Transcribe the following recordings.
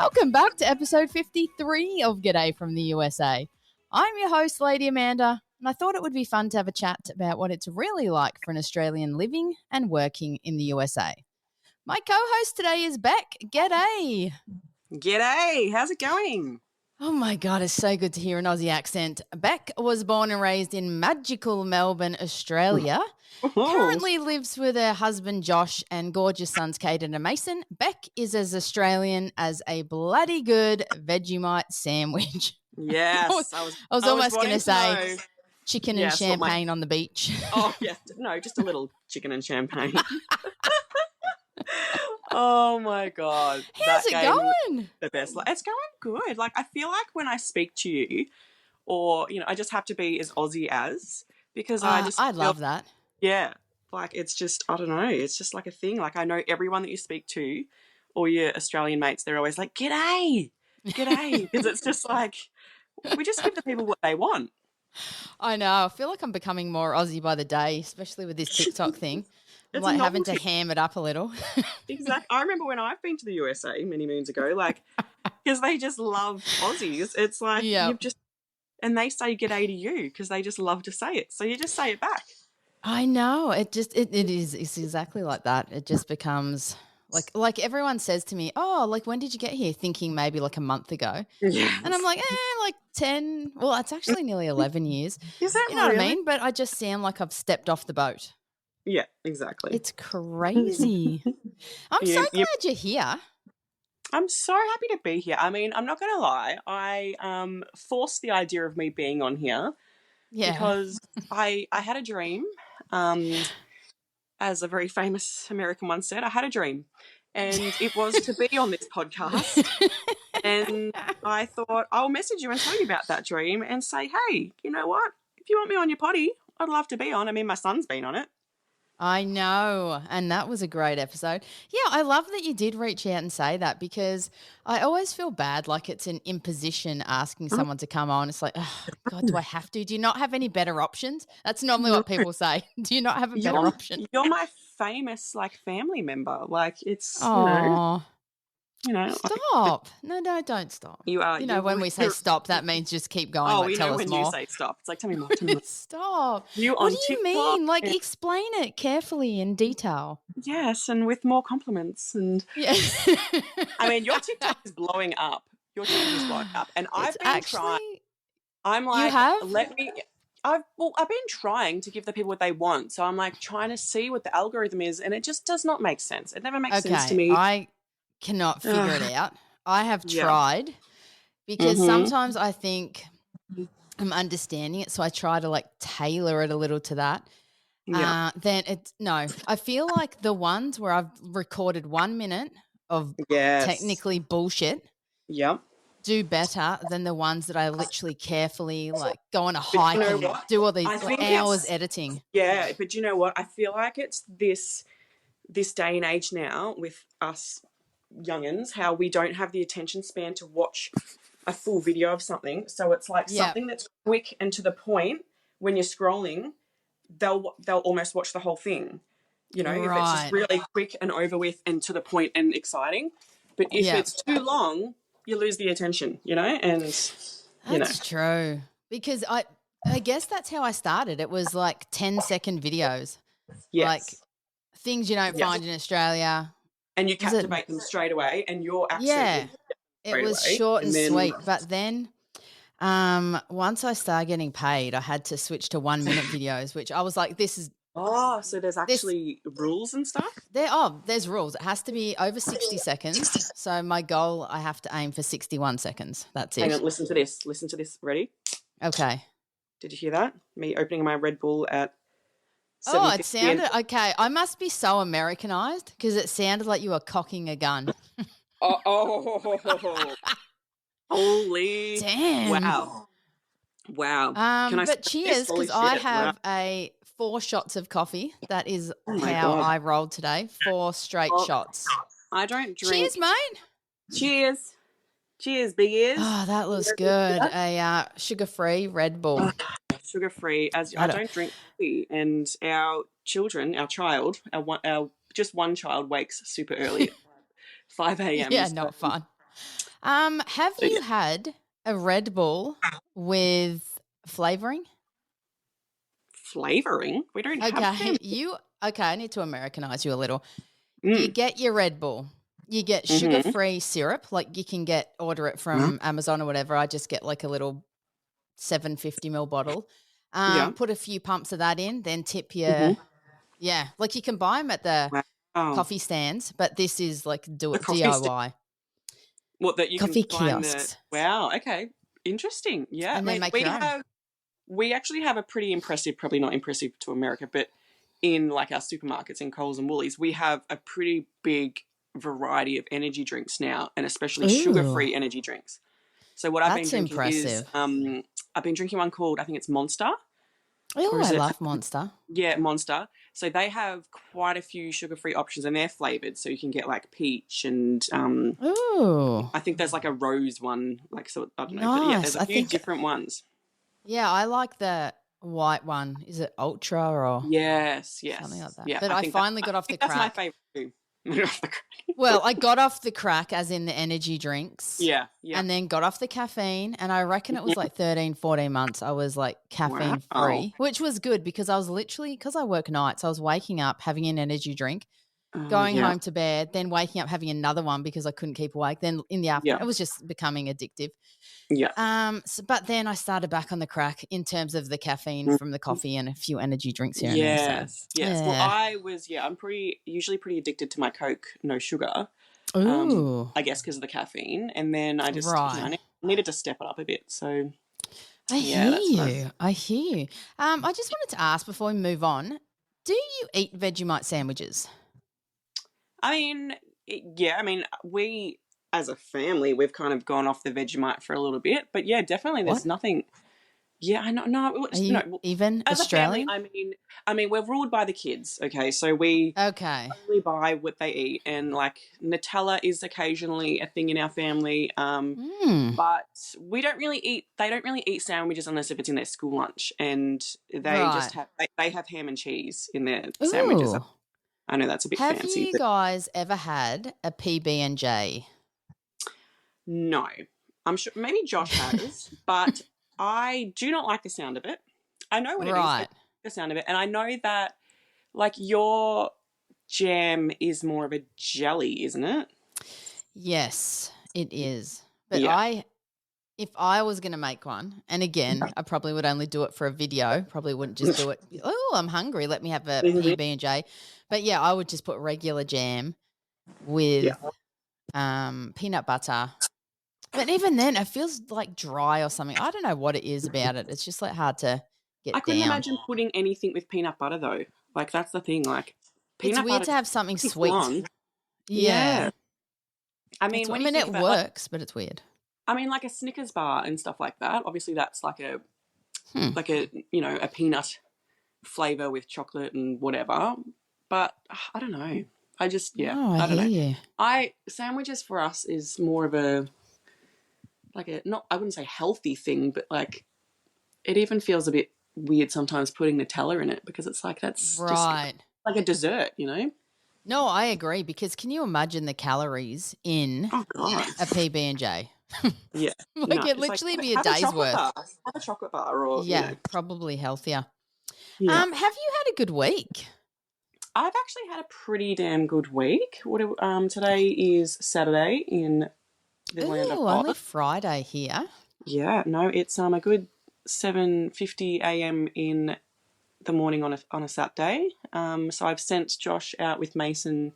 Welcome back to episode 53 of G'day from the USA. I'm your host, Lady Amanda, and I thought it would be fun to have a chat about what it's really like for an Australian living and working in the USA. My co-host today is Beck. G'day. G'day. How's it going? Oh my God, it's so good to hear an Aussie accent. Beck was born and raised in magical Melbourne, Australia. Currently lives with her husband Josh and gorgeous sons Caden and Mason. Beck is as Australian as a bloody good Vegemite sandwich. Yes. I was almost going to say chicken and champagne on the beach. Oh, yeah. No, just a little chicken and champagne. Oh, my God. How's it going? The best. It's going good. Like, I feel like when I speak to you or, I just have to be as Aussie as because I love that. Yeah. Like, it's just, I don't know. It's just like a thing. Like, I know everyone that you speak to or your Australian mates, they're always like, g'day. G'day. Because it's just like, we just give the people what they want. I know. I feel like I'm becoming more Aussie by the day, especially with this TikTok thing. I'm like having to ham it up a little. Exactly. I remember when I've been to the USA many moons ago, like, because they just love Aussies. It's like, and they say g'day to you because they just love to say it. So you just say it back. I know. It's exactly like that. It just becomes like everyone says to me, oh, like when did you get here? Thinking maybe like a month ago. Yes. And I'm like, like 10. Well, it's actually nearly 11 years. Is that you know what I mean? But I just sound like I've stepped off the boat. Yeah, exactly. It's crazy. I'm so glad you're here. I'm so happy to be here. I mean, I'm not going to lie. I forced the idea of me being on here because I had a dream. As a very famous American once said, I had a dream. And it was to be on this podcast. And I thought, I'll message you and tell you about that dream and say, hey, you know what? If you want me on your potty, I'd love to be on. I mean, my son's been on it. I know. And that was a great episode. Yeah, I love that you did reach out and say that because I always feel bad like it's an imposition asking someone to come on. It's like, oh, God, do I have to? Do you not have any better options? That's normally what people say. Do you not have a better option? You're my famous, family member. Like, it's, Stop. No, don't stop. You are. When we say stop, that means just keep going. Oh, tell us when more. you say stop. It's like, tell me more. Stop. What do you mean? Like, explain it carefully in detail. Yes, and with more compliments. And I mean, your TikTok is blowing up. And I've been trying. I'm like, you have? I've been trying to give the people what they want. So I'm like trying to see what the algorithm is, and it just does not make sense. It never makes sense to me. I cannot figure it out. I have tried because sometimes I think I'm understanding it, so I try to tailor it a little to that. Then I feel like the ones where I've recorded 1 minute of technically bullshit do better than the ones that I literally carefully go on a hike and do all these hours editing. Yeah, but you know what? I feel like it's this day and age now with us youngins, how we don't have the attention span to watch a full video of something. So it's like something that's quick and to the point. When you're scrolling, they'll almost watch the whole thing. If it's just really quick and over with and to the point and exciting. But if it's too long, you lose the attention. And that's true. Because I guess that's how I started. It was 10-second videos. Yes. Things you don't find in Australia. And you captivate them straight away, and you're absolutely it was short and sweet. But then once I started getting paid, I had to switch to 1 minute videos, which I was like, this is so there's actually rules and stuff? There's rules. It has to be over 60 seconds. So my goal, I have to aim for 61 seconds. That's it. Hang on, listen to this. Ready? Okay. Did you hear that? Me opening my Red Bull at it sounded okay. I must be so Americanized because it sounded like you were cocking a gun. Holy damn! Wow! But cheers, because I have 4 shots of coffee. That is how I rolled today. 4 straight shots. I don't drink. Cheers, mate. Cheers, big ears. Oh, that was good. A sugar-free Red Bull. Sugar-free, I don't drink coffee, and our just one child wakes super early at 5 a.m. Yeah, not fun. Have So, you yeah. had a Red Bull with flavoring? Flavoring? We don't have Okay, fancy. I need to Americanize you a little. You Mm. get your Red Bull. You get Mm-hmm. sugar-free syrup, like you can order it Huh? from Amazon or whatever. I just get like a little 750 ml bottle. Yeah. Put a few pumps of that in, then tip Mm-hmm. your like you can buy them at the Wow. coffee stands, but this is like do The it coffee stick. DIY. What, that you can Coffee find the kiosks. wow, okay. Interesting. Yeah. I And then mean, make your own. we actually have a pretty impressive, probably not impressive to America, but in like our supermarkets in Coles and Woolies, we have a pretty big variety of energy drinks now, and especially Ooh, sugar-free energy drinks. So what I've been that's drinking is impressive. I've been drinking one called, I think it's Monster, or Oh, is I it love Monster. yeah, Monster. So they have quite a few sugar-free options, and they're flavored. So you can get like peach and Ooh, I think there's like a rose one, like, so I don't know, but yeah, there's nice. a I few think, different ones. yeah, I like the white one. Is it Ultra or Yes, something like yes, that? yeah. But I finally got off the My crack. favorite too. Well, I got off the crack, as in the energy drinks, Yeah, yeah. and then got off the caffeine. And I reckon it was like 13, 14 months I was like caffeine Wow. free, which was good because I was literally, because I work nights, I was waking up, having an energy drink, going Yeah, home to bed, then waking up, having another one because I couldn't keep awake. Then in the afternoon, yeah, it was just becoming addictive. yeah. But then I started back on the crack in terms of the caffeine Mm. from the coffee and a few energy drinks here and there. So, Yes, yes. Well, yeah. I'm usually pretty addicted to my Coke, no sugar. Ooh, I guess because of the caffeine, and then I just, right. I needed to step it up a bit. So I yeah, hear that's fun. you. I hear you. I just wanted to ask before we move on, do you eat Vegemite sandwiches? I mean, yeah. I mean, we as a family, we've kind of gone off the Vegemite for a little bit, but yeah, definitely. What? There's nothing. Yeah, I know. No, Are you no. even As a family, Australian? I mean, we're ruled by the kids. Okay, so we Okay. only buy what they eat, and like Nutella is occasionally a thing in our family. Hmm. But we don't really eat. They don't really eat sandwiches unless if it's in their school lunch, and they Right. just have they have ham and cheese in their sandwiches. Ooh. I know that's a bit Have fancy, you but guys ever had a PB&J? no. I'm sure maybe Josh has, but I do not like the sound of it. I know what it is, but I Right. don't like the sound of it, and I know that like your jam is more of a jelly, isn't it? Yes, it is. But Yeah. if I was going to make one, and again, I probably would only do it for a video, probably wouldn't just do it. Oh, I'm hungry. Let me have a Mhm. PB&J. But yeah, I would just put regular jam Yeah. with peanut butter. But even then, it feels like dry or something. I don't know what it is about it. It's just like hard to I get couldn't down. imagine putting anything with peanut butter though. Like that's the thing. Like It's peanut weird butter to have something pretty sweet. fun. Yeah. Yeah. I mean, I when you mean, think it about like, works, but it's weird. I mean, like a Snickers bar and stuff like that. Obviously, that's Hmm. like a a peanut flavor with chocolate and whatever. But I don't know. I just No, I I don't hear know. you. Sandwiches for us is more of a like a not I wouldn't say healthy thing, but like it even feels a bit weird sometimes putting Nutella in it because it's like that's just Right. like a dessert, you know? No, I agree because can you imagine the calories in Oh god. a PB&J? Yeah. Like No, it'd it's like literally be a have a day's chocolate worth. bar. Have a chocolate bar or, Yeah, probably healthier. Yeah. Have you had a good week? I've actually had a pretty damn good week. Today is Saturday in the land of Ooh, only Oz. Friday here. Yeah, no, it's a good 7:50 a.m. in the morning on a Saturday. So I've sent Josh out with Mason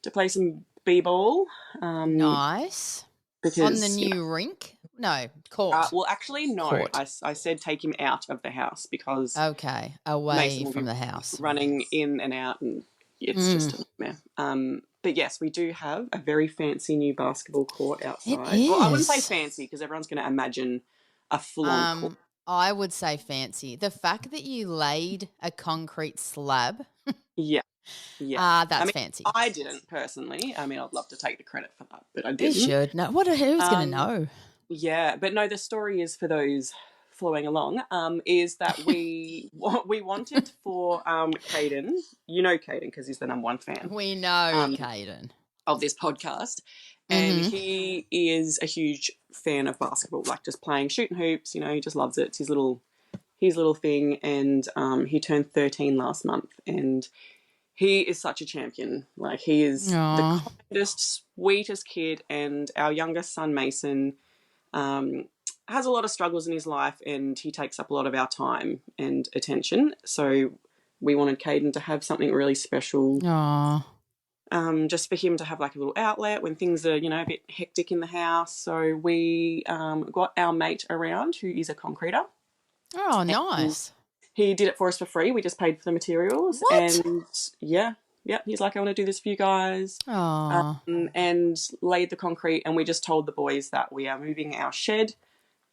to play some b-ball. Nice. Because On the new rink? No, court. well, actually, no. Court. I said take him out of the house because Okay, away Mason will from be the house. running in and out, and it's just a nightmare. But yes, we do have a very fancy new basketball court outside. It Well, I wouldn't say is. fancy because everyone's going to imagine a full-on court. I would say fancy. The fact that you laid a concrete slab, Yeah, yeah. that's fancy. I didn't personally. I mean, I'd love to take the credit for that, but I You didn't. should. No, who's going to know? Yeah, but no, the story is for those following along. Is that we wanted for Caden, you know Caden because he's the number one fan We know, Caden. of this podcast, And Mm-hmm. he is a huge fan of basketball, like just playing, shooting hoops. You know, he just loves it. It's his little thing. And he turned 13 last month, and he is such a champion. Like, he is the Oh, kindest, sweetest kid. And our youngest son, Mason, has a lot of struggles in his life, and he takes up a lot of our time and attention. So we wanted Caden to have something really special, oh, just for him to have like a little outlet when things are, a bit hectic in the house. So we got our mate around, who is a concreter. oh, nice. He did it for us for free. We just paid for the materials. What? And yeah, he's like, I want to do this for you guys. Oh, And laid the concrete, and we just told the boys that we are moving our shed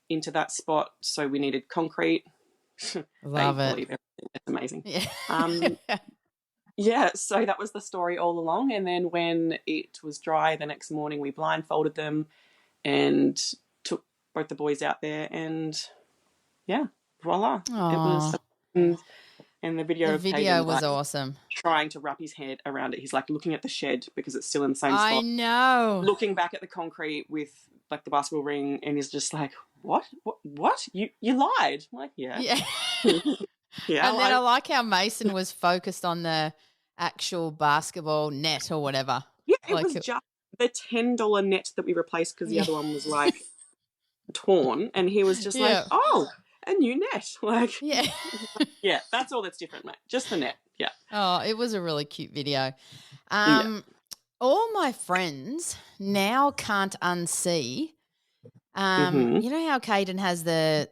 into that spot, so we needed concrete. love They it. believe everything. It's amazing. Yeah. Yeah, so that was the story all along. And then when it was dry the next morning, we blindfolded them and took both the boys out there, and yeah, voila. It was, and the video The of video Caden, was like, awesome. trying to wrap his head around it. He's like looking at the shed because it's still in the same I spot, know. looking back at the concrete with like the basketball ring, and he's just like, what? You lied. I'm like, yeah. Yeah. Yeah. And then I like how Mason was focused on the actual basketball net or whatever. Yeah, it Like was just the $10 net that we replaced because the other one was like torn, and he was just like, oh, a new net. Like, yeah. Yeah, that's all that's different, mate. Just the net. Yeah. Oh, it was a really cute video. All my friends now can't unsee. You know how Caden has the,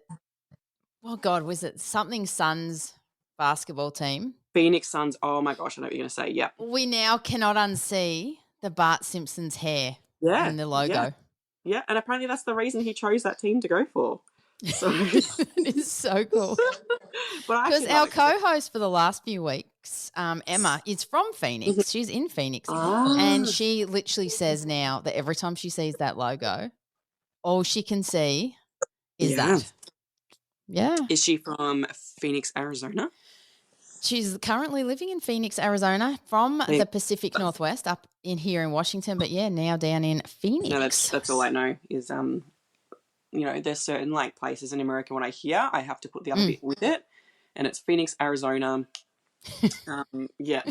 oh God, was it something Suns basketball team? Phoenix Suns. Oh my gosh, I know what you're going to say. Yeah. We now cannot unsee the Bart Simpson's hair in the logo. Yeah, and apparently that's the reason he chose that team to go for. So it's so cool. Because our co-host for the last few weeks, Emma, is from Phoenix. She's in Phoenix. And she literally says now that every time she sees that logo, all she can see is that. Yeah. Is she from Phoenix, Arizona? She's currently living in Phoenix, Arizona, from the Pacific Northwest up in here in Washington, but now down in Phoenix. No, that's all I know is there's certain like places in America when I hear, I have to put the other bit with it, and it's Phoenix, Arizona. Yeah,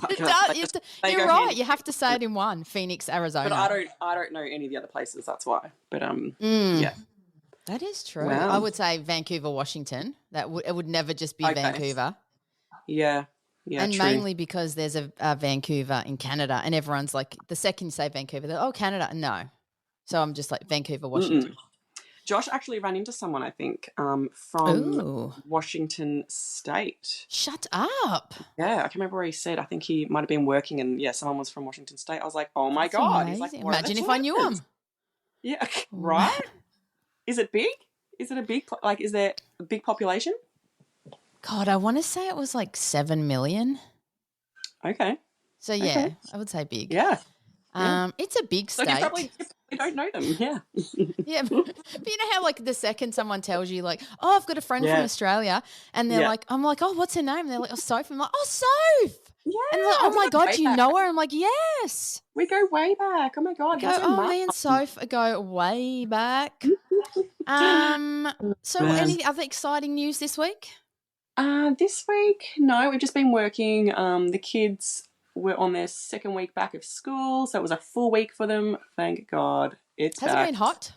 you're right. You have to say it in one, Phoenix, Arizona. But I don't know any of the other places. That's why. But yeah, that is true. Wow. I would say Vancouver, Washington. It would never just be Vancouver. Yeah, and true. mainly because there's a Vancouver in Canada, and everyone's like, the second you say Vancouver, they're, oh, Canada, no. So I'm just like Vancouver, Washington. Josh actually ran into someone, I think, from Washington State. Shut up. Yeah, I can't remember where he said. I think he might have been working, and someone was from Washington State. I was like, oh my God. He's like, imagine if I knew him. Yeah, right? Is it big? Is it a big, is there a big population? God, I want to say it was like 7 million. Okay. So, yeah, I would say big. Yeah. It's a big state. So you probably don't know them, yeah. Yeah, but you know how like the second someone tells you like, oh, I've got a friend from Australia, and they're like, I'm like, oh, what's her name? And they're like, oh, Soph. I'm like, oh, Soph. Yeah. And they're like, oh my God, do you know her? I'm like, yes. We go way back. Oh my God. Me and Soph go way back. So any other exciting news this week? This week, no, we've just been working. The kids were on their second week back of school, so it was a full week for them. Thank God. Has it been hot?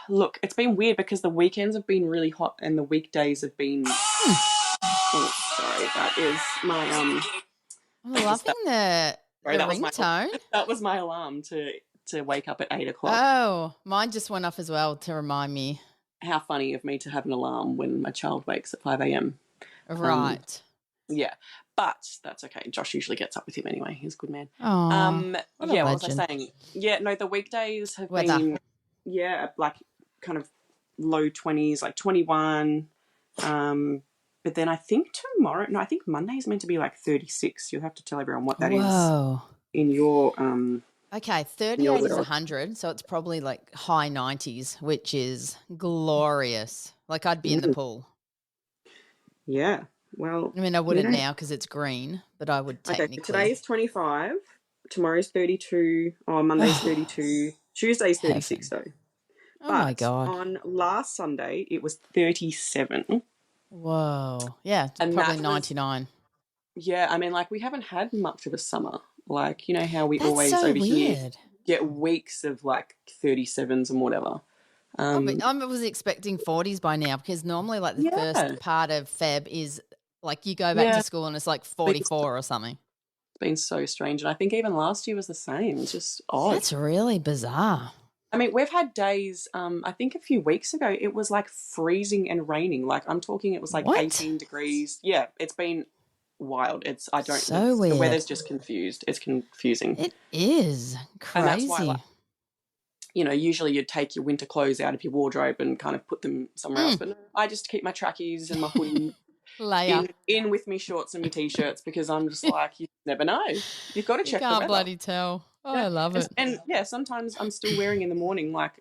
Look, it's been weird because the weekends have been really hot and the weekdays have been. Oh, sorry, that is my I'm loving the ringtone. That was my alarm to wake up at 8 o'clock. Oh, mine just went off as well to remind me. How funny of me to have an alarm when my child wakes at 5 a.m. Right. Yeah, but that's okay. Josh usually gets up with him anyway. He's a good man. What was I saying? Yeah, no, the weekdays have been, like kind of low 20s, like 21. But then I think I think Monday is meant to be like 36. You'll have to tell everyone what that is in your Okay, 38 is 100, so it's probably like high 90s, which is glorious. Like I'd be in the pool. Yeah, well. I mean, I wouldn't now because it's green, but I would technically. Okay, today is 25, tomorrow's 32. Oh, Monday's Oh, 32. Tuesday's 36 heaven. though. Oh, my But God. on last Sunday, it was 37. Whoa. Yeah, And probably that was, 99. yeah, I mean, like, we haven't had much of a summer. Like, you know how we That's always so over here weird. get weeks of like 37s and whatever. Oh, but Um, I was expecting 40s by now because normally, like, the first yeah, part of Feb is like you go back to yeah, school and it's like it's 44 or something. been so strange. And I think even last year was the same. It's just odd. That's really bizarre. I mean, we've had days, I think a few weeks ago, it was like freezing and raining. Like, I'm talking, it was like What? 18 degrees. Yeah, it's been wild. So The weird. weather's just confused. It's confusing. It is And that's why, like, crazy. usually you'd take your winter clothes out of your wardrobe and kind of put them somewhere else. Mm, But no, I just keep my trackies and my hoodie layer. in with me shorts and my t-shirts because I'm just like, you never know. You've got to You check the can't weather. bloody tell. Oh, Yeah. I love it. And yeah, sometimes I'm still wearing in the morning, like,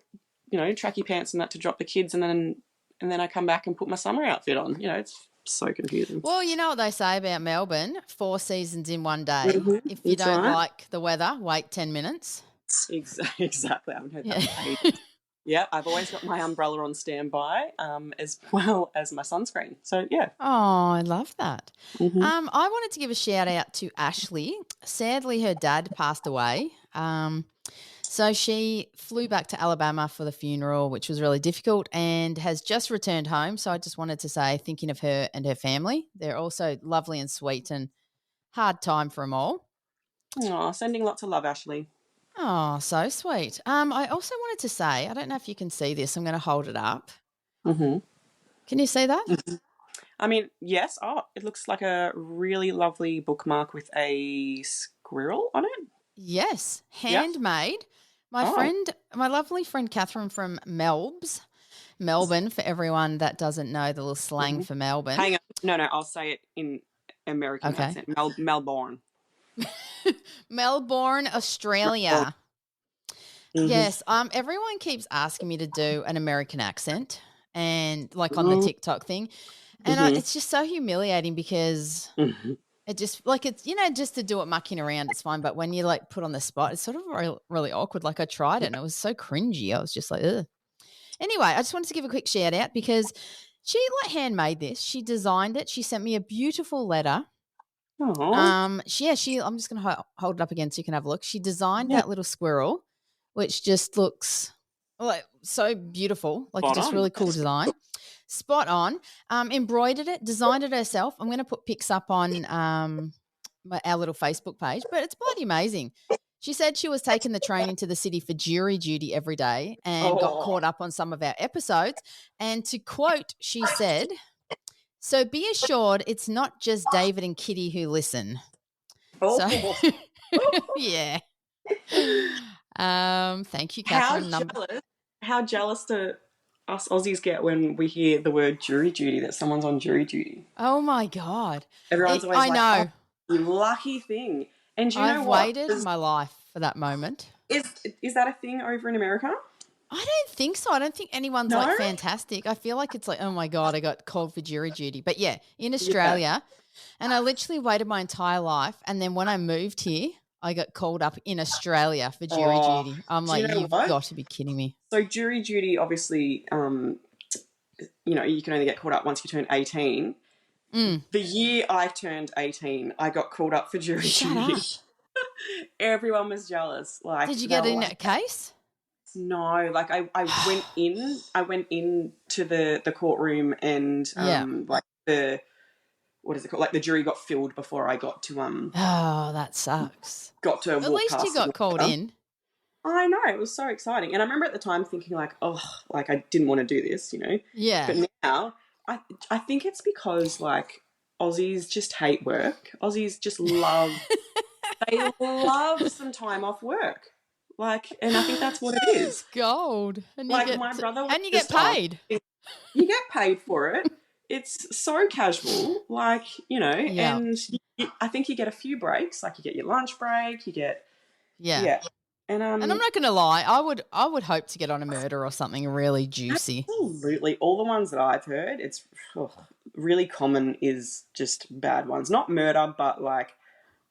tracky pants and that to drop the kids, and then I come back and put my summer outfit on. It's so confusing. Well, you know what they say about Melbourne? 4 seasons in one day. If you That's don't right. like the weather, wait 10 minutes. Exactly. I haven't heard Yeah. that for ages. Yeah, I've always got my umbrella on standby, as well as my sunscreen. So yeah. Oh, I love that. Hmm. I wanted to give a shout out to Ashley. Sadly, her dad passed away. So she flew back to Alabama for the funeral, which was really difficult, and has just returned home. So I just wanted to say, thinking of her and her family. They're also lovely and sweet, and hard time for them all. Oh, sending lots of love, Ashley. Oh, so sweet. I also wanted to say, I don't know if you can see this. I'm going to hold it up. Hmm. Can you see that? I mean, yes. Oh, it looks like a really lovely bookmark with a squirrel on it. Yes, Yeah. handmade. Oh. My lovely friend Catherine from Melbourne, for everyone that doesn't know the little slang Mhm. for Melbourne. Hang on. No, I'll say it in American Okay. accent. Melbourne. Melbourne, Australia. Hmm. Yes, everyone keeps asking me to do an American accent and like on the TikTok thing. And Hmm. it's just so humiliating because Hmm. it just like it's just to do it mucking around, it's fine. But when you like put on the spot, it's sort of really awkward. Like I tried it and it was so cringy. I was just like, ugh. Anyway, I just wanted to give a quick shout out because she like handmade this. She designed it. She sent me a beautiful letter. Oh, I'm just going to hold it up again so you can have a look. She designed yeah. that little squirrel, which just looks like so beautiful, like Spot just on. really cool design. Spot on. Embroidered it, designed it herself. I'm going to put pics up on our little Facebook page, but it's bloody amazing. She said she was taking the train into the city for jury duty every day and got Oh, caught up on some of our episodes. And to quote, she said, "So be assured it's not just David and Kitty who listen." So, oh. yeah. Thank you, How Catherine. jealous! How jealous do us Aussies get when we hear the word jury duty? That someone's on jury duty. Oh my God. Everyone's always I like, know. "Oh, you lucky thing." And do you know I've what? waited my life for that moment. Is that a thing over in America? I don't think so. I don't think anyone's No. like fantastic. I feel like it's like, oh my God, I got called for jury duty. But yeah, in Yeah. Australia, and I literally waited my entire life. And then when I moved here, I got called up in Australia for jury Oh, duty. I'm do like, you know you've what? got to be kidding me. So jury duty, obviously, you can only get called up once you turn 18. Mm. The year I turned 18, I got called up for jury Shut duty. up. Everyone was jealous. Like, Did you they get were in like, that case? no, like I went in to the courtroom and Yeah. like what is it called? Like the jury got filled before I got to Oh, that sucks. walk At least you past got the called lawyer. in. I know, it was so exciting. And I remember at the time thinking like, oh, like I didn't want to do this, Yeah. But now I think it's because like Aussies just hate work. Aussies just they love some time off work. Like, and I think that's what it is. Gold. And Like my brother was and you get just paid. you get paid for it. It's so casual, like, Yeah. and I think you get a few breaks, like you get your lunch break, you get, Yeah. And And I'm not going to lie, I would hope to get on a murder or something really juicy. absolutely, all the ones that I've heard, it's really common is just bad ones. Not murder, but like,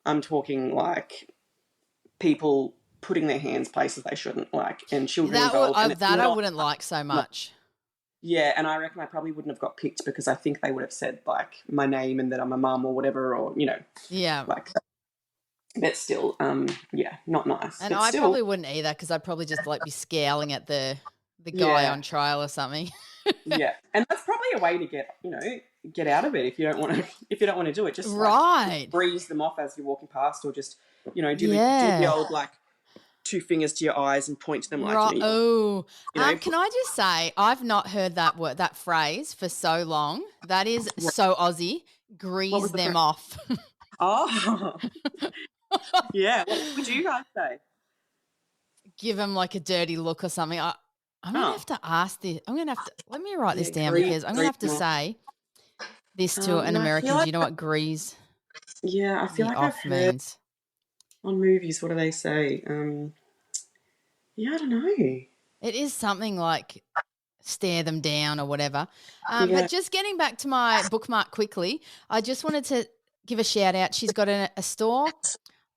I'm talking like people putting their hands places they shouldn't, like, and children involved. And I wouldn't like so much. Yeah, and I reckon I probably wouldn't have got picked because I think they would have said, like, my name and that I'm a mum or whatever, or, you know. Yeah. Like, but still, yeah, not nice. And but I still, probably wouldn't either because I'd probably just, like, be scowling at the guy on trial or something. Yeah, and that's probably a way to get out of it if you don't want to do it. Just right, breeze them off as you're walking past, or just do the old, like, 2 fingers to your eyes and point to them, like, can I just say I've not heard that phrase for so long. That is so Aussie. Grease them off. Oh, yeah. What would you guys say? Give them like a dirty look or something. I'm gonna have to ask this. Let me write this down because I'm gonna have to say this to an American. Do you know what grease? Yeah, I feel like I've heard means on movies. What do they say? Yeah, I don't know. It is something like stare them down or whatever. But just getting back to my bookmark quickly, I just wanted to give a shout out. She's got a store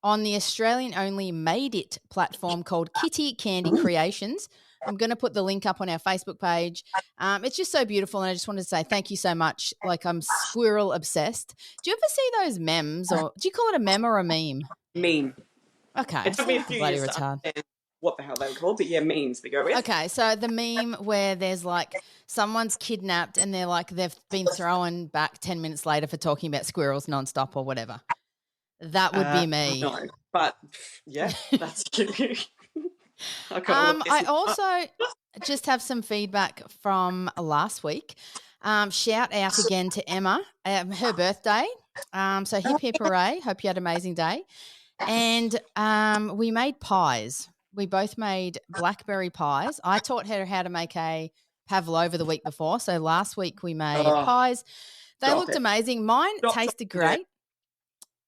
on the Australian-only Made It platform called Kitty Candy Creations. I'm going to put the link up on our Facebook page. It's just so beautiful, and I just wanted to say thank you so much. Like, I'm squirrel obsessed. Do you ever see those memes, or do you call it a meme or a meme? Meme. Okay. It took me a few years to understand what the hell they were called, but yeah, memes we go with. Okay, so the meme where there's like someone's kidnapped and they're like they've been thrown back 10 minutes later for talking about squirrels nonstop or whatever. That would be me. No, but yeah, that's cute. I also just have some feedback from last week. Shout out again to Emma, her birthday. So hip hip hooray! Hope you had an amazing day. And we made pies. We both made blackberry pies. I taught her how to make a pavlova the week before. So last week we made pies. They looked amazing. Mine tasted great.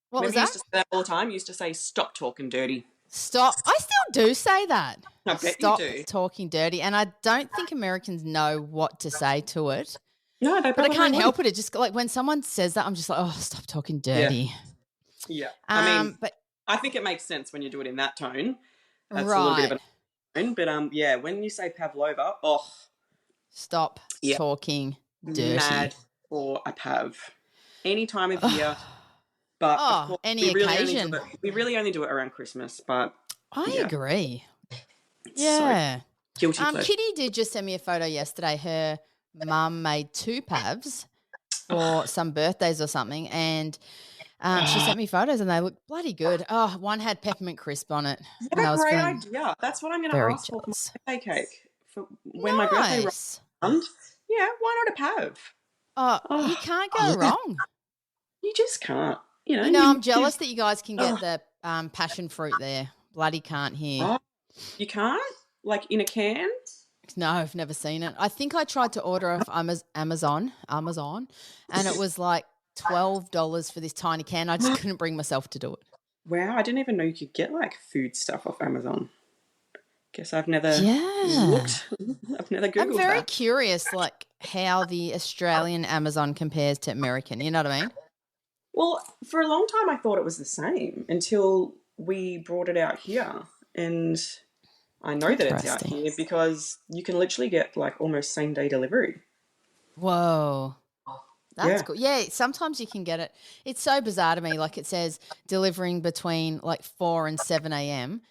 What was that? You used to say that all the time. You used to say, "Stop talking dirty." Stop. I still do say that. I bet Stop you do. Talking dirty. And I don't think Americans know what to say to it. No, they probably But I can't help it. It just like when someone says that, I'm just like, oh, stop talking dirty. Yeah. I mean, but I think it makes sense when you do it in that tone. That's a little bit of a tone. But yeah, when you say pavlova, stop talking dirty. Mad for a pav. Any time of year. But of course, any occasion. We really only do it around Christmas, but I agree. Yeah. So guilty pleasure. Kitty did just send me a photo yesterday. Her mum made 2 pavs for some birthdays or something, and she sent me photos and they look bloody good. Oh, one had peppermint crisp on it. What a great idea. That's what I'm going to ask for my birthday cake. For when my birthday rolls around. Yeah, why not a pav? Oh, you can't go wrong. You just can't. You know, I'm jealous that you guys can get the passion fruit there. Bloody can't here. Oh, you can't? Like in a can? No, I've never seen it. I think I tried to order off Amazon, and it was like $12 for this tiny can. I just couldn't bring myself to do it. Wow, I didn't even know you could get like food stuff off Amazon. Guess I've never looked. I've never Googled that. I'm very curious, like how the Australian Amazon compares to American. You know what I mean? Well, for a long time I thought it was the same until we brought it out here, and I know that it's out here because you can literally get like almost same day delivery. Whoa. That's cool. Yeah, sometimes you can get it. It's so bizarre to me. Like it says delivering between like 4 and 7 a.m.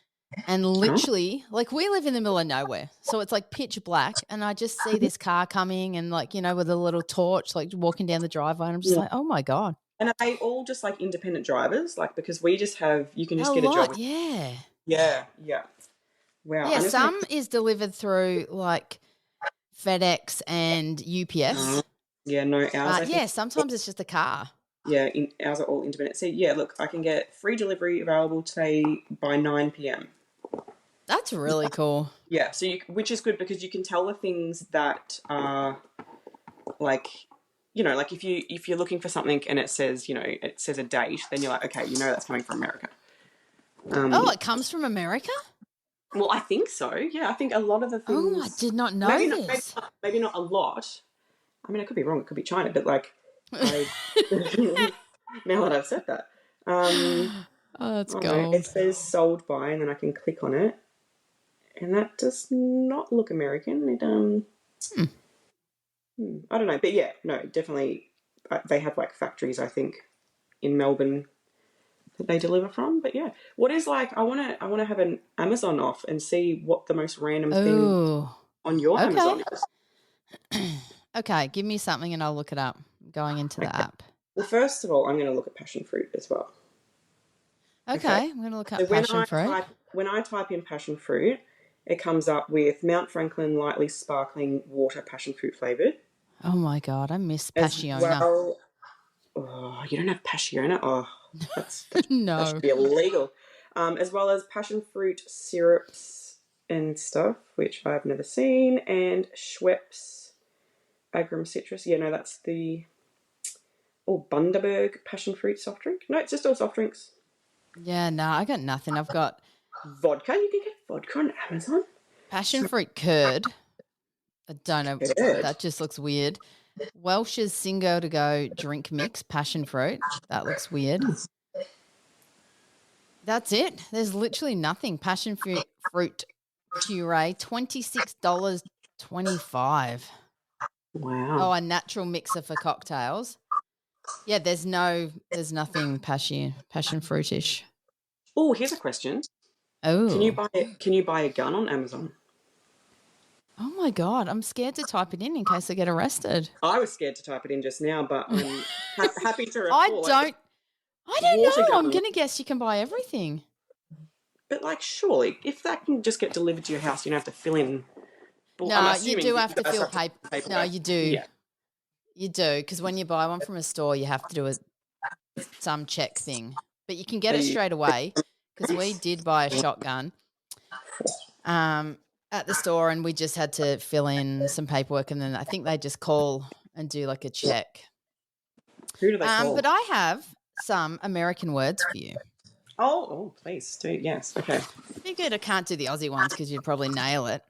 And literally, like we live in the middle of nowhere. So it's like pitch black and I just see this car coming and like, you know, with a little torch, like walking down the driveway and I'm just like, oh my God. And are they all just like independent drivers? Like because we just have, you can just get a job. Yeah. Wow. Yeah, some is delivered through like FedEx and UPS. Yeah, no, ours. Sometimes it's just a car. Yeah, ours are all independent. So yeah, look, I can get free delivery available today by 9 p.m. That's really cool. Yeah, so which is good because you can tell the things that are like, you know, like if you're looking for something and it says, you know, it says a date, then you're like, okay, you know that's coming from America. It comes from America? Well, I think so. Yeah, I think a lot of the things. Oh, I did not know this. Maybe not a lot. I mean, I could be wrong. It could be China, but like, now that I've said that. Oh, that's Oh no, it gold. says sold by, and then I can click on it, and that does not look American. It I don't know, but yeah, no, definitely they have like factories, I think, in Melbourne that they deliver from. But yeah, what is like? I want to have an Amazon off and see what the most random thing Oh, on your okay. Amazon is. Okay, give me something and I'll look it up. Going into the Okay. app. Well, first of all, I'm going to look at passion fruit as well. Okay. Okay, I'm going to look So up passion fruit. when I type in passion fruit, it comes up with Mount Franklin lightly sparkling water passion fruit flavored. Oh my God, I miss As Passiona. well, oh, you don't have Passiona? Oh, that should No. be illegal. As well as passion fruit syrups and stuff, which I've never seen, and Schweppes Agrum Citrus. Yeah, no, that's the Bundaberg passion fruit soft drink. No, it's just all soft drinks. Yeah, no, I got nothing. I've got Vodka. You can get vodka on Amazon. passion fruit curd. I don't know. Curd. That just looks weird. Welch's Singo to go drink mix, passion fruit. That looks weird. That's it. There's literally nothing. Passion fruit puree, $26.25. Wow. Oh, a natural mixer for cocktails. Yeah, there's nothing passion fruitish. Oh, here's a question. Oh. Can you buy a gun on Amazon? Oh my God, I'm scared to type it in case I get arrested. I was scared to type it in just now, but I'm happy to report. I don't water know. gun. I'm going to guess you can buy everything. But like, surely, if that can just get delivered to your house, you don't have to fill in. No, you do have to fill paper. No, you do. Yeah. You do, because when you buy one from a store, you have to do some check thing. But you can get it straight away, because we did buy a shotgun at the store, and we just had to fill in some paperwork, and then I think they just call and do like a check. Who do they call? But I have some American words for you. Oh, please do. Yes. Okay. I figured I can't do the Aussie ones because you'd probably nail it.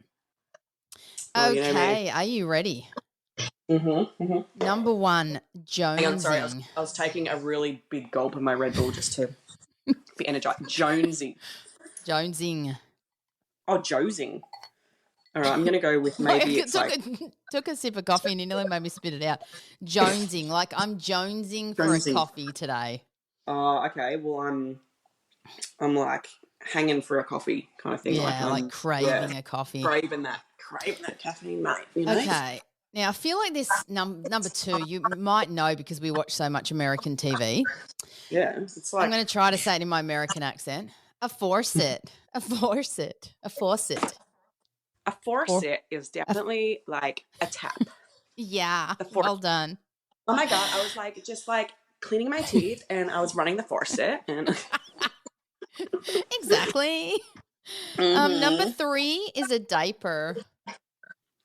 Well, okay, are you ready? Number one, jonesing. I'm sorry, I was taking a really big gulp of my Red Bull just to be energized. Jonesing. Jonesing. Oh, josing. All right, I'm going to go with maybe it's took a sip of coffee and you nearly made me spit it out. Jonesing, like I'm jonesing for a coffee today. Oh, okay. Well, I'm like hanging for a coffee kind of thing. Yeah, like craving a coffee. Craving that caffeine, mate. You know? Okay. Now, I feel like this number two, you might know because we watch so much American TV. Yeah, it's like... I'm going to try to say it in my American accent. A faucet. A faucet. A faucet. A faucet is definitely like a tap. Yeah, well done. Oh, my God. I was like, just like cleaning my teeth and I was running the faucet. And... Exactly. Number three is a diaper.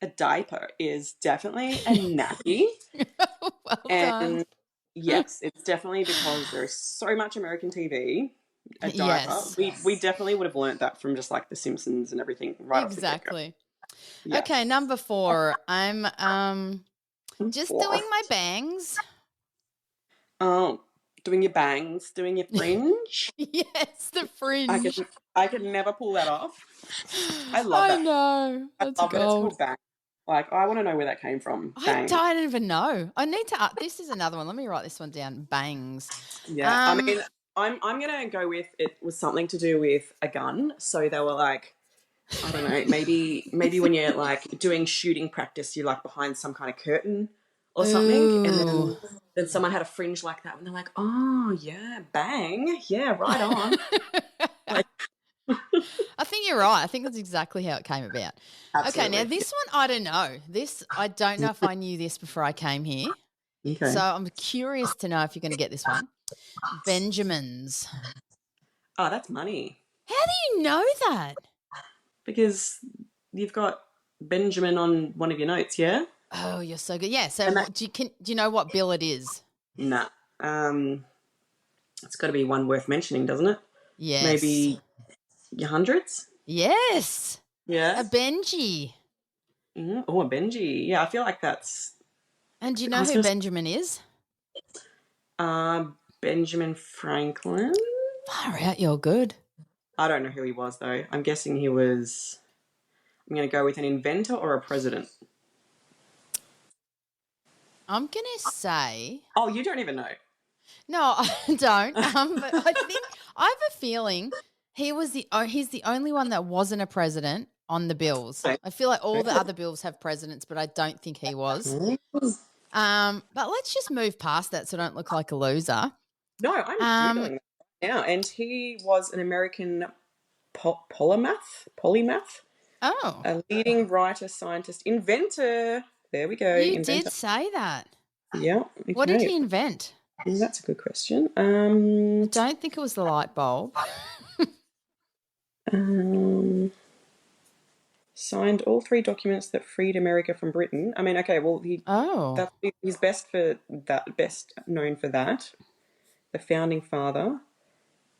A diaper is definitely a nappy. Well done. Yes, it's definitely because there's so much American TV. A diaper. Yes. We definitely would have learnt that from just like The Simpsons and everything. Right. Exactly. Yeah. Okay, number four. I'm just doing my bangs. Oh, doing your bangs, doing your fringe. Yes, the fringe. I could never pull that off. I love that. I know. That's gold. It's called bang. Like, I want to know where that came from. I don't even know. I need to. This is another one. Let me write this one down. Bangs. Yeah. I mean, I'm gonna go with it was something to do with a gun. So they were like, I don't know, maybe when you're like doing shooting practice, you're like behind some kind of curtain or something. Ooh. And then someone had a fringe like that, and they're like, oh yeah, bang, yeah, right on. Like, I think you're right. I think that's exactly how it came about. Absolutely. Okay, now this one, I don't know. I don't know if I knew this before I came here. Okay. So I'm curious to know if you're going to get this one. Benjamins. Oh, that's money. How do you know that? Because you've got Benjamin on one of your notes, yeah? Oh, you're so good. Yeah, so do you know what bill it is? Nah. It's got to be one worth mentioning, doesn't it? Yes. Maybe your hundreds? Yes. Yeah. A Benji. Oh, a Benji. Yeah, I feel like that's... And do you know who Benjamin is? Benjamin Franklin? Far out, you're good. I don't know who he was, though. I'm guessing he was... I'm going to go with an inventor or a president. I'm going to say... Oh, you don't even know. No, I don't. But I have a feeling he's the only one that wasn't a president on the bills. I feel like all the other bills have presidents, but I don't think he was. But let's just move past that so I don't look like a loser. No, I'm Googling that now. And he was an American polymath. Oh. A leading writer, scientist, inventor. There we go. You did say that. Yeah. Okay. What did he invent? That's a good question. I don't think it was the light bulb. Signed all 3 documents that freed America from Britain. I mean, okay, well, he's best known for that. The founding father.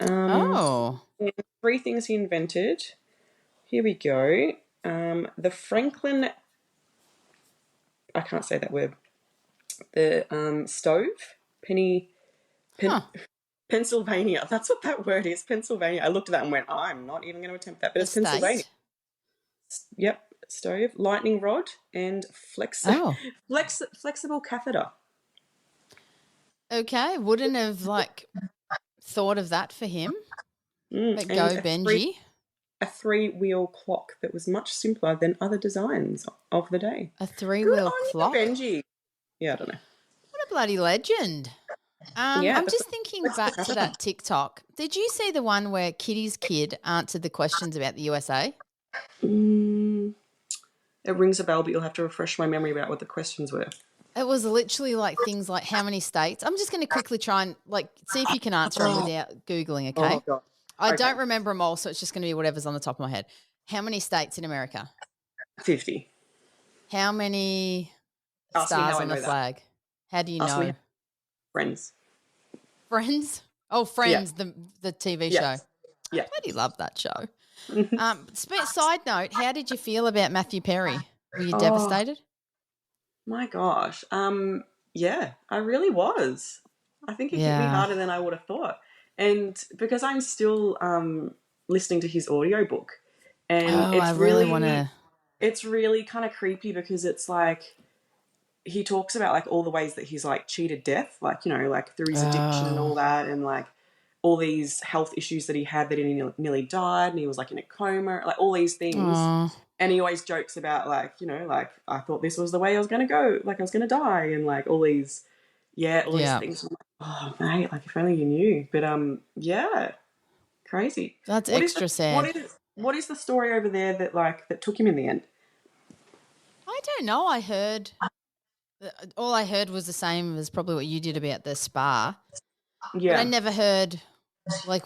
3 things he invented. Here we go. The Franklin. I can't say that word. The stove. Pennsylvania. That's what that word is. Pennsylvania. I looked at that and went, I'm not even going to attempt that. But it's Pennsylvania. Yep. Stove, lightning rod, and flexible catheter. Okay. Wouldn't have thought of that for him. But go Benji. A 3-wheel clock that was much simpler than other designs of the day. A 3-wheel clock? Benji. Yeah, I don't know. What a bloody legend. I'm just thinking back to that TikTok. Did you see the one where Kitty's kid answered the questions about the USA? It rings a bell, but you'll have to refresh my memory about what the questions were. It was literally things like how many states. I'm just going to quickly try and see if you can answer them without Googling, okay? Oh, God. I don't remember them all, so it's just going to be whatever's on the top of my head. How many states in America? 50. How many stars on the flag? How do you know? Friends. Friends? Oh, Friends, yeah. the TV show. Yeah. I bloody love that show. Side note, how did you feel about Matthew Perry? Were you devastated? My gosh. Yeah, I really was. I think it hit me harder than I would have thought. And because I'm still listening to his audiobook. And I really want to. It's really kind of creepy because it's he talks about all the ways that he's cheated death, through his addiction and all that, and all these health issues that he had that he nearly died, and he was in a coma, all these things. Aww. And he always jokes about I thought this was the way I was going to go, I was going to die, and all these things. I'm oh mate, if only you knew. But yeah, crazy. That's extra sad. What is the story over there that took him in the end? I don't know. All I heard was the same as probably what you did about the spa. Yeah. But I never heard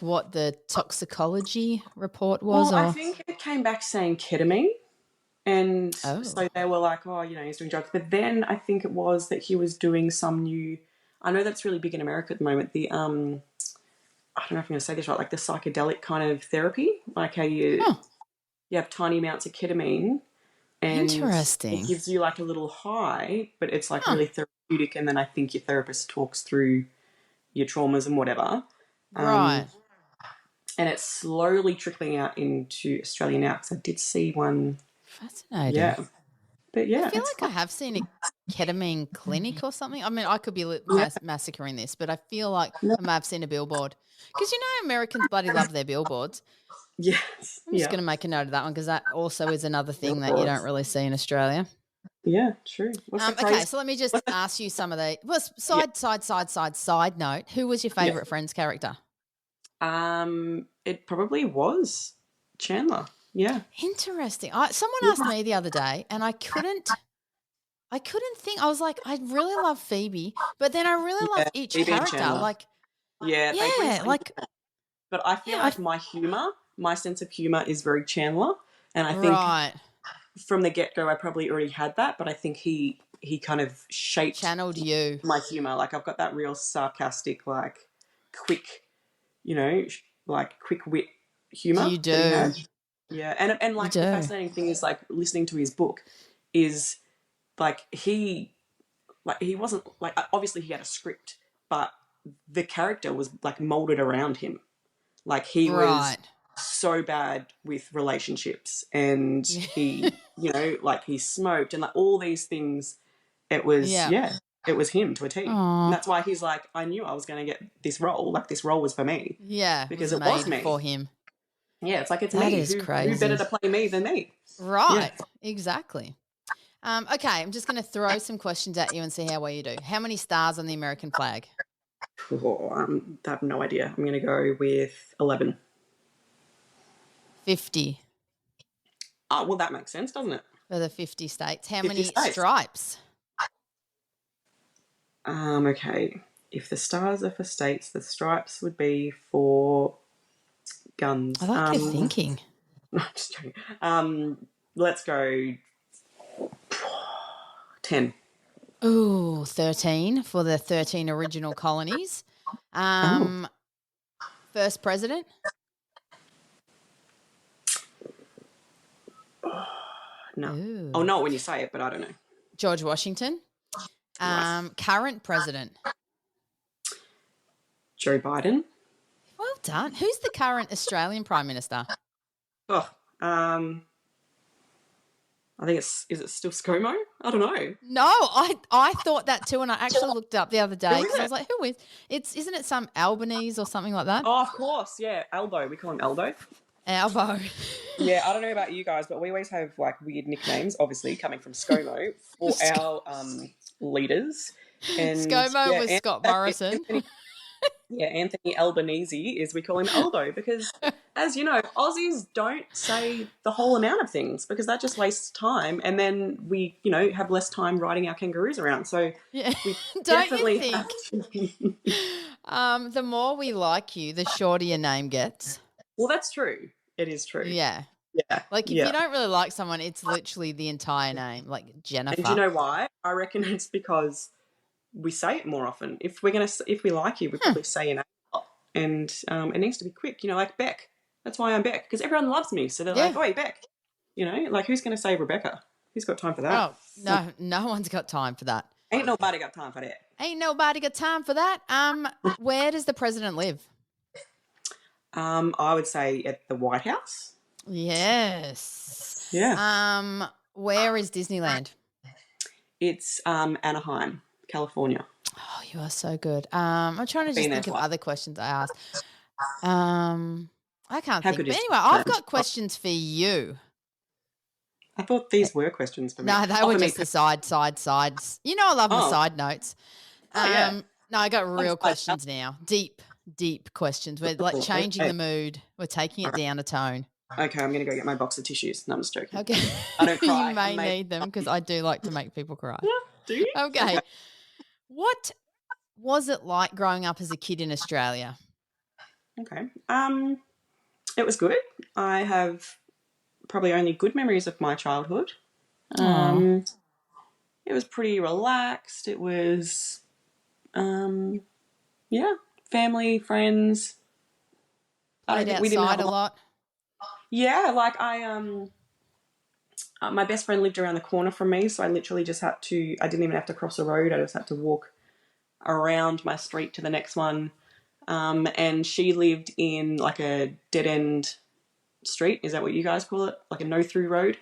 what the toxicology report was. Well, I think it came back saying ketamine. And so they were he's doing drugs. But then I think it was that he was doing some new, I know that's really big in America at the moment, the, I don't know if I'm going to say this right, the psychedelic kind of therapy, how you have tiny amounts of ketamine. And interesting. It gives you a little high, but it's really therapeutic. And then I think your therapist talks through your traumas and whatever. Right. And it's slowly trickling out into Australia now because I did see one. Fascinating. Yeah. But yeah. I feel I have seen a ketamine clinic or something. I mean, I could be massacring this, but I feel I may have seen a billboard. Because, Americans bloody love their billboards. Yes. I'm just going to make a note of that one because that also is another thing that you don't really see in Australia. Yeah, true. Okay, so let me just ask you some of the side note. Who was your favourite Friends character? It probably was Chandler. Yeah. Interesting. Someone asked me the other day, and I couldn't think. I was like, I really love Phoebe, but then I really love each Phoebe character. But I feel my sense of humor is very Chandler, and I think from the get go, I probably already had that, but I think he kind of channeled you my humor. I've got that real sarcastic, quick, quick wit humor. You do. Yeah, and the fascinating thing is listening to his book is he wasn't obviously he had a script, but the character was molded around him. Like he was Right. so bad with relationships, and he, like he smoked and like all these things. It was, Yeah. it was him to a T. Aw. And that's why he's like, I knew I was going to get this role. Like this role was for me. Yeah. Because Was it was made me. for him. Yeah, it's like it's That me. is Who crazy. better to play me than me? Right. Yeah. Exactly. Okay, I'm just going to throw some questions at you and see how well you do. How many stars on the American flag? Oh, I have no idea. I'm going to go with 11. 50 Oh, well, that makes sense, doesn't it? for the 50 states. How 50 many states. stripes? Okay. If the stars are for states, the stripes would be for guns. I like your thinking. No, I'm just joking. Let's go 10. Ooh, 13 for the 13 original colonies. First president? No. Ooh. Oh, no, when you say it, but I don't know. George Washington. Nice. Current president? Joe Biden. Well done. Who's the current Australian Prime Minister? Oh, I think is it still ScoMo? I don't know. No, I thought that too, and I actually looked up the other day Who is because I it? was like, who is? Isn't it some Albanese or something like that? Oh, of course, yeah, Albo. We call him Albo. Albo. Yeah, I don't know about you guys, but we always have like weird nicknames, obviously coming from ScoMo for our leaders. And ScoMo was Scott Morrison. Anthony Albanese is, we call him Albo because, as you know, Aussies don't say the whole amount of things because that just wastes time, and then we, have less time riding our kangaroos around. So Yeah, we don't you have think? The more we like you, the shorter your name gets. Well, that's true. It is true. Yeah. Yeah. Like if you don't really like someone, it's literally the entire name, like Jennifer. And do you know why? I reckon it's because we say it more often. If we like you, we probably say your name a lot. And it needs to be quick. Like Beck. That's why I'm Beck, because everyone loves me. So they're like, "Oi, Beck." Like who's going to say Rebecca? Who's got time for that? Oh, no one's got time for that. Ain't nobody got time for that. Ain't nobody got time for that. Where does the president live? I would say at the White House. Yes. Yeah. Where is Disneyland? It's Anaheim, California. Oh, you are so good. I'm trying to just think of other questions I asked. I can't think. But anyway, I've got questions for you. I thought these were questions for me. No, they were just the sides. I love my side notes. Yeah. No, I got real questions now. Deep questions. We're like changing the mood. We're taking it down a tone. Okay, I'm going to go get my box of tissues. No, I'm just joking. Okay. I don't cry. You may need them because I do like to make people cry. Do you? Okay. What was it like growing up as a kid in Australia? Okay. It was good. I have probably only good memories of my childhood. It was pretty relaxed. It was, family, friends. Played outside a lot. Yeah, like my best friend lived around the corner from me, so I literally just I didn't even have to cross a road. I just had to walk around my street to the next one. And she lived in like a dead end street. Is that what you guys call it? Like a no through road?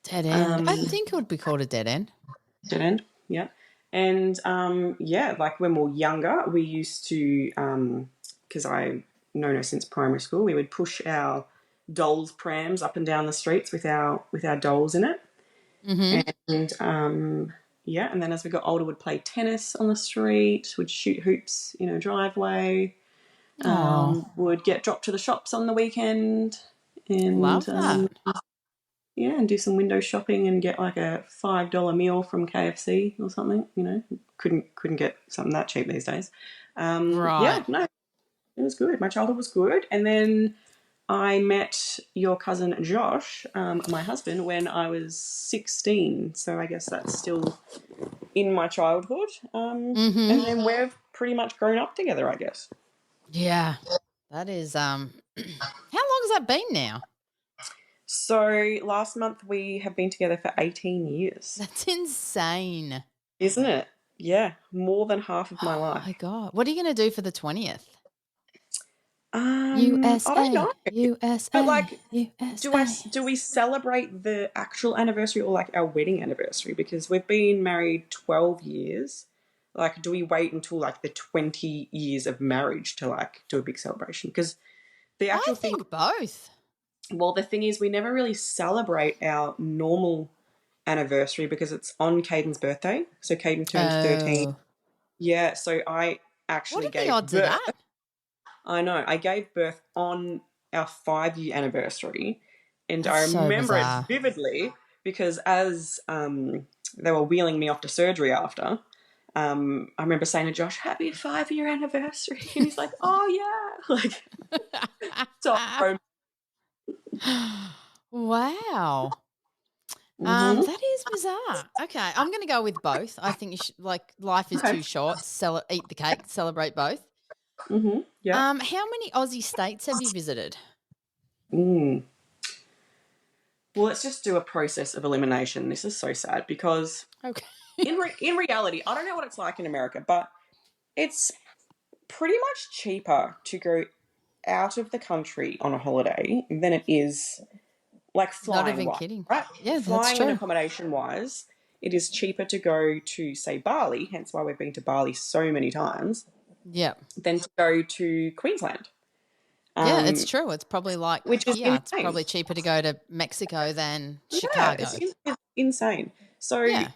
Dead end. I think it would be called a dead end. Dead end, yeah. And like when we were younger, we used to, because I know since primary school, we would push our dolls prams up and down the streets with our dolls in it. Mm-hmm. And and then as we got older, would play tennis on the street, would shoot hoops in a driveway, would get dropped to the shops on the weekend, and love that. And do some window shopping and get like a $5 meal from KFC or something. Couldn't get something that cheap these days. Right. Yeah, no, it was good. My childhood was good, and then I met your cousin Josh, my husband, when I was 16. So I guess that's still in my childhood. And then we've pretty much grown up together, I guess. Yeah, that is. How long has that been now? So last month we have been together for 18 years. That's insane. Isn't it? Yeah, more than half of my life. Oh, my God. What are you going to do for the 20th? I don't USA, know. But USA, like, USA. do we celebrate the actual anniversary or like our wedding anniversary? Because we've been married 12 years. Like, do we wait until like the 20 years of marriage to like do a big celebration? Because the I actual thing, think both. well, the thing is, we never really celebrate our normal anniversary because it's on Caden's birthday. So Caden turned 13. Oh. Yeah, so I What actually are the gave odds of birth. that? I know. I gave birth on our 5-year anniversary, and That's I so remember it bizarre. vividly because as they were wheeling me off to surgery after, I remember saying to Josh, "Happy 5-year anniversary," and he's like, "Oh yeah," like so. Wow. Mm-hmm. That is bizarre. Okay, I'm going to go with both. I think you should, like, life is Okay. too short. Eat the cake, celebrate both. Mm-hmm. Yeah. How many Aussie states have you visited? Mm. Well, let's just do a process of elimination. This is so sad because Okay. in reality, I don't know what it's like in America, but it's pretty much cheaper to go out of the country on a holiday than it is like Not flying even wise, kidding. right? Yeah, that's Flying and true. accommodation wise, it is cheaper to go to say Bali, hence why we've been to Bali so many times, Yeah. than to go to Queensland. Yeah, it's true. It's probably like Which is here. It's insane. probably cheaper to go to Mexico than Yeah, Chicago. it's insane. So Yeah.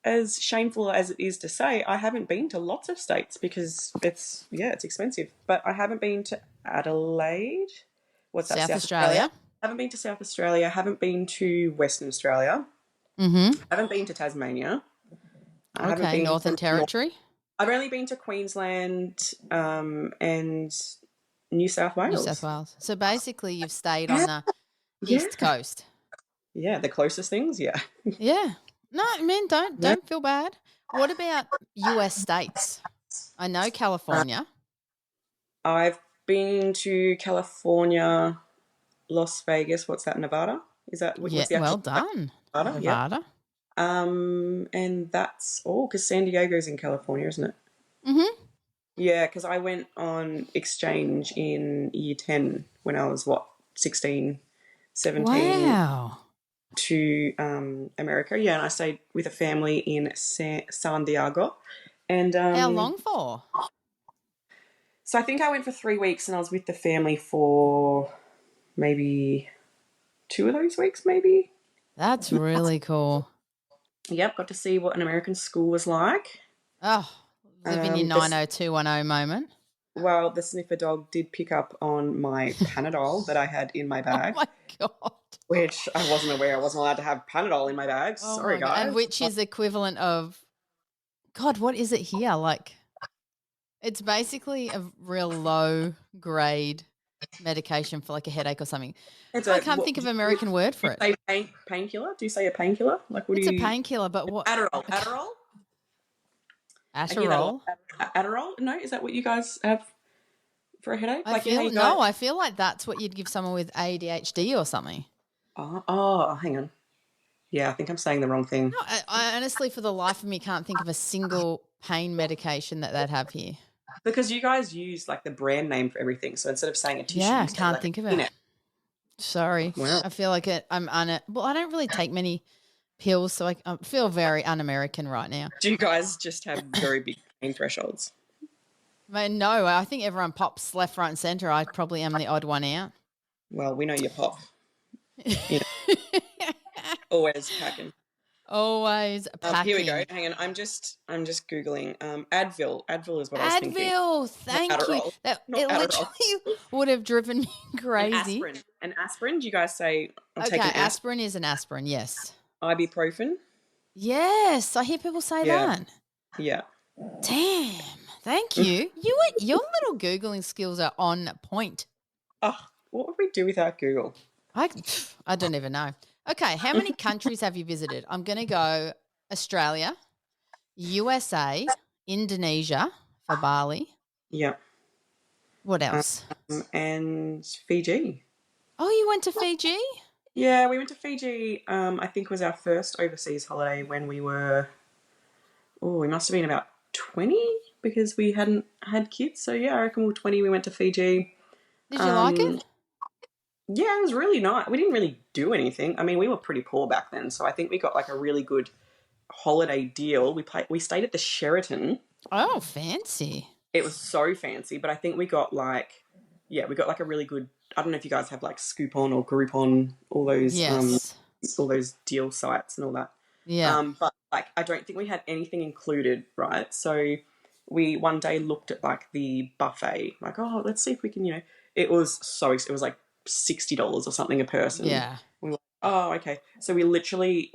as shameful as it is to say, I haven't been to lots of states because it's expensive. But I haven't been to Adelaide. What's that? South South Australia. Australia. Haven't been to South Australia. Haven't been to Western Australia. Mm-hmm. Haven't been to Tasmania. I haven't Okay, been Northern to North. Territory. I've only been to Queensland and New South New South Wales. Wales. So basically you've stayed Yeah, on the yeah, East Coast. yeah. The closest things, yeah. Yeah. No, man, don't Yeah. don't feel bad. What about US states? I know California. I've been to California, Las Vegas. What's that? Nevada? Is that Yeah, what's the well actual done. Nevada? Yep. Nevada. And that's all because San Diego's in California, isn't it? Mm-hmm. Yeah, because I went on exchange in year 10 when I was 16, 17 Wow. to America. Yeah, and I stayed with a family in San Diego. And How long for? so I think I went for 3 weeks and I was with the family for maybe 2 of those weeks, maybe. That's really cool. Yep, got to see what an American school was like. Oh, living your 90210 moment. Well, the sniffer dog did pick up on my Panadol that I had in my Oh bag, my God. which I wasn't aware I wasn't allowed to have Panadol in my bag. Oh Sorry, my God. guys. And which is equivalent of, God, what is it here? Like, it's basically a real low grade medication for like a headache or something. I can't think of an American word for it. Do you say painkiller? Do you say a painkiller? Like, what It's do a you? painkiller, but what? Adderall. Adderall. I hear that a lot. Adderall? Adderall? No, is that what you guys have for a headache? I feel like that's what you'd give someone with ADHD or something. Oh, hang on. Yeah, I think I'm saying the wrong thing. No, I honestly, for the life of me, can't think of a single pain medication that they'd have here. Because you guys use like the brand name for everything, so instead of saying a tissue, Yeah, you say, can't like, think of it. Sorry. Wow. I feel like I'm well, I don't really take many pills, so I feel very un-American right now. Do you guys just have very big pain thresholds? No, I think everyone pops left, right, and centre. I probably am the odd one out. Well, we know you pop. You know, always packing. Always packing. Here we go. Hang on. I'm just googling. Advil. Advil is what I was thinking. Advil. Thank you. It literally would have driven me crazy. An aspirin. Do you guys say? Okay, aspirin is an aspirin. Yes. Ibuprofen. Yes, I hear people say that. Yeah. Damn. Thank you. Your little Googling skills are on point. Oh, what would we do without Google? I don't even know. Okay, how many countries have you visited? I'm going to go Australia, USA, Indonesia for Bali. Yeah. What else? And Fiji. Oh, you went to Fiji? Yeah, we went to Fiji. I think it was our first overseas holiday when we were. Oh, we must have been about 20. because we hadn't had kids. So yeah, I reckon we were 20. We went to Fiji. Did you like it? Yeah, it was really nice. We didn't really do anything. I mean, we were pretty poor back then, so I think we got like a really good holiday deal. We stayed at the Sheraton. Oh, fancy. It was so fancy, but I think we got like a really good. I don't know if you guys have like Scoopon or Groupon, all those deal sites and all that. Yeah. But like, I don't think we had anything included, right? So we one day looked at like the buffet, like, oh, let's see if we can, it was like $60 or something a person. Yeah. We were like, oh, okay. So we literally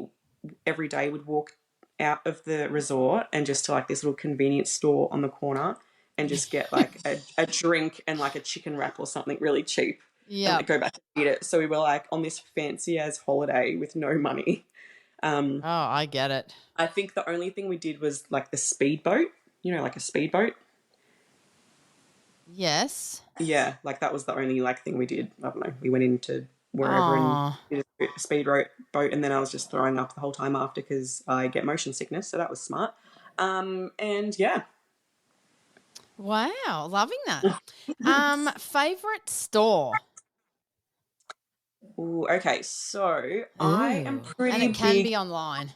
every day would walk out of the resort and just to like this little convenience store on the corner and just get like a drink and like a chicken wrap or something really cheap. Yeah. And go back and eat it. So we were like on this fancy ass holiday with no money. Oh, I get it. I think the only thing we did was like the speedboat, like a speedboat. Yes. Yeah, like that was the only like thing we did. I don't know. We went into wherever and did a speedboat, and then I was just throwing up the whole time after because I get motion sickness, so that was smart. And yeah. Wow, loving that. Favorite store? Ooh, okay, so I am pretty and it can big. be online.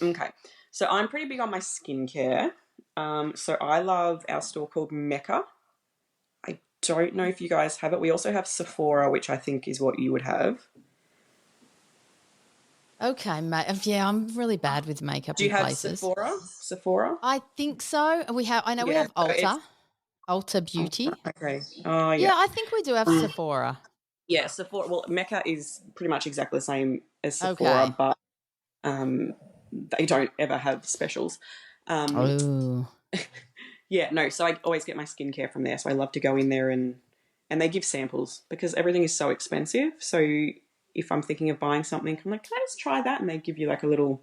Okay, so I'm pretty big on my skincare. So I love our store called Mecca. I don't know if you guys have it. We also have Sephora, which I think is what you would have. Okay, mate. Yeah, I'm really bad with makeup. Do you have places. Sephora? I think so. We have Ulta Beauty. Okay. Oh, yeah. Yeah, I think we do have Sephora. Yeah, Sephora. Well, Mecca is pretty much exactly the same as Sephora, but they don't ever have specials. Yeah, no. So I always get my skincare from there. So I love to go in there and they give samples because everything is so expensive. So if I'm thinking of buying something, I'm like, can I just try that? And they give you like a little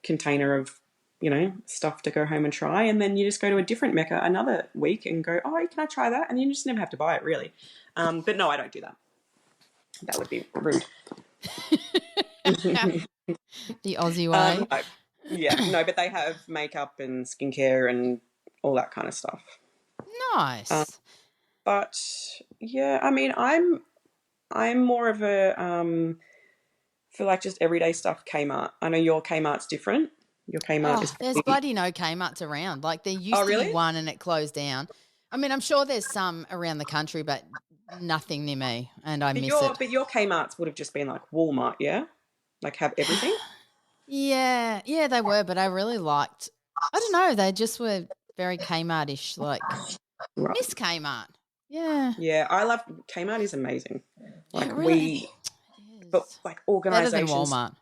container of, stuff to go home and try. And then you just go to a different Mecca another week and go, oh, can I try that? And you just never have to buy it, really. But no, I don't do that. That would be rude. The Aussie way. No, but they have makeup and skincare and all that kind of stuff. Nice. But yeah, I mean, I'm more of a for like just everyday stuff. Kmart. I know your Kmart's different. Your Kmart is. There's bloody no Kmart's around. Like there used to be one and it closed down. I mean, I'm sure there's some around the country, but nothing near me, and I miss it. But your Kmart's would have just been like Walmart, yeah? Like have everything? Yeah, they were, but I really liked, I don't know, they just were very Kmart-ish, like Miss Kmart. Yeah. Yeah, I love, Kmart is amazing. Like really but like organisations. Better than Walmart.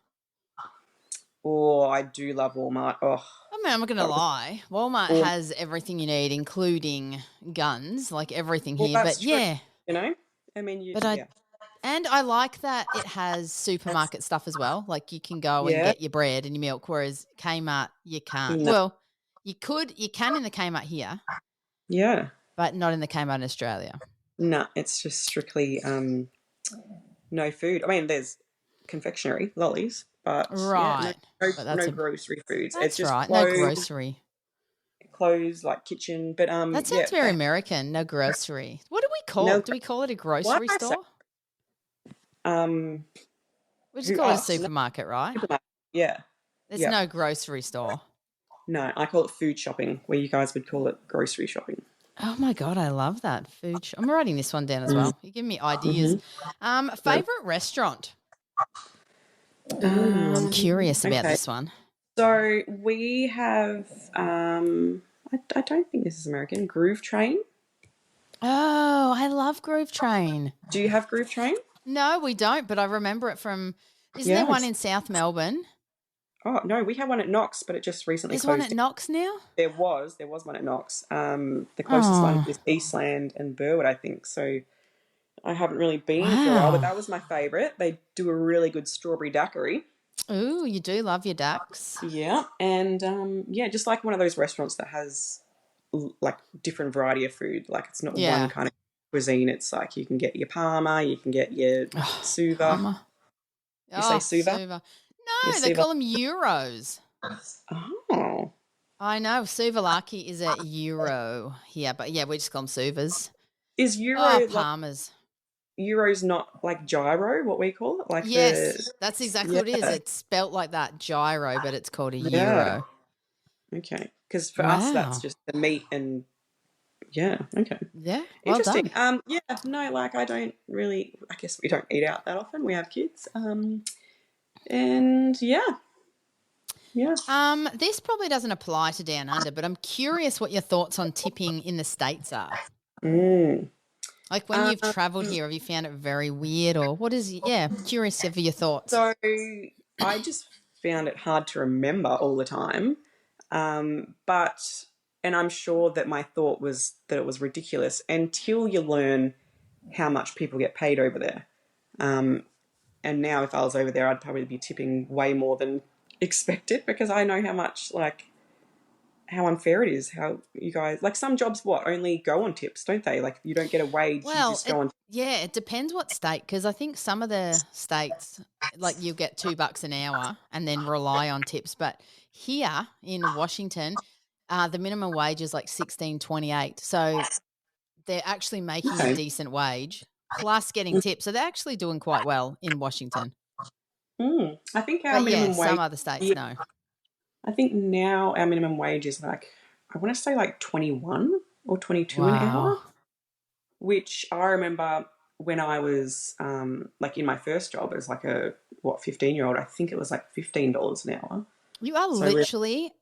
Oh, I do love Walmart. Oh. I mean, I'm not going to lie. Walmart has everything you need, including guns, like everything here. But true. yeah. I mean, and I like that it has supermarket stuff as well. Like you can go and get your bread and your milk, whereas Kmart, you can't. No. Well, you can in the Kmart here. Yeah. But not in the Kmart in Australia. No, it's just strictly no food. I mean, there's confectionery, lollies, but no grocery foods. That's it's just right, clothes, no grocery. Clothes like kitchen, but that sounds very American. No grocery. What do we call it? Do we call it a grocery store? We just call it a supermarket, right? Supermarket. Yeah. There's no grocery store. No, I call it food shopping, where you guys would call it grocery shopping. Oh my God, I love that food. I'm writing this one down as well. You're giving me ideas. Favorite restaurant? I'm curious about this one. So we have, I don't think this is American, Groove Train. Oh, I love Groove Train. Do you have Groove Train? No, we don't, but I remember it from, isn't there one in South Melbourne? Oh, no, we have one at Knox, but it just recently closed. There's one at Knox now? There was one at Knox. The closest one is Eastland and Burwood, I think. So I haven't really been for a while, but that was my favourite. They do a really good strawberry daiquiri. Ooh, you do love your ducks. Yeah, and just like one of those restaurants that has like different variety of food. Like it's not one kind of cuisine. It's like you can get your Parma, you can get your Suva. You say Suva? No, they call them euros. Oh. I know Suvalaki is a euro here, but yeah, we just call them Suvas. Is Oh, euro like Palmers. euro's not like gyro, what we call it? Like Yes, that's exactly yeah, what it is. It's spelt like that, gyro, but it's called a yeah. euro. Okay. Because for us that's Wow. just the meat and yeah, okay. Yeah, well Interesting. done. Yeah, no, like I don't really I guess we don't eat out that often. We have kids. And yeah. Yeah. This probably doesn't apply to Down Under, but I'm curious what your thoughts on tipping in the States are. Mm. Like when you've traveled here, have you found it very weird or what is, curious of your thoughts. So I just found it hard to remember all the time. But, and I'm sure that my thought was that it was ridiculous until you learn how much people get paid over there. And now if I was over there, I'd probably be tipping way more than expected because I know how much, like, how unfair it is, how you guys, like some jobs, only go on tips, don't they? Like you don't get a wage, you Well, just go on. yeah, it depends what state, because I think some of the states, like you get $2 an hour and then rely on tips. But here in Washington, the minimum wage is like 16.28. So they're actually making a Okay. decent wage plus getting tips. So they're actually doing quite well in Washington. I think our But yeah, minimum wage. some other states, no. I think now our minimum wage is like, I want to say like 21 or 22 an hour, Wow. which I remember when I was like in my first job as like a 15-year-old, I think it was like $15 an hour. You are So literally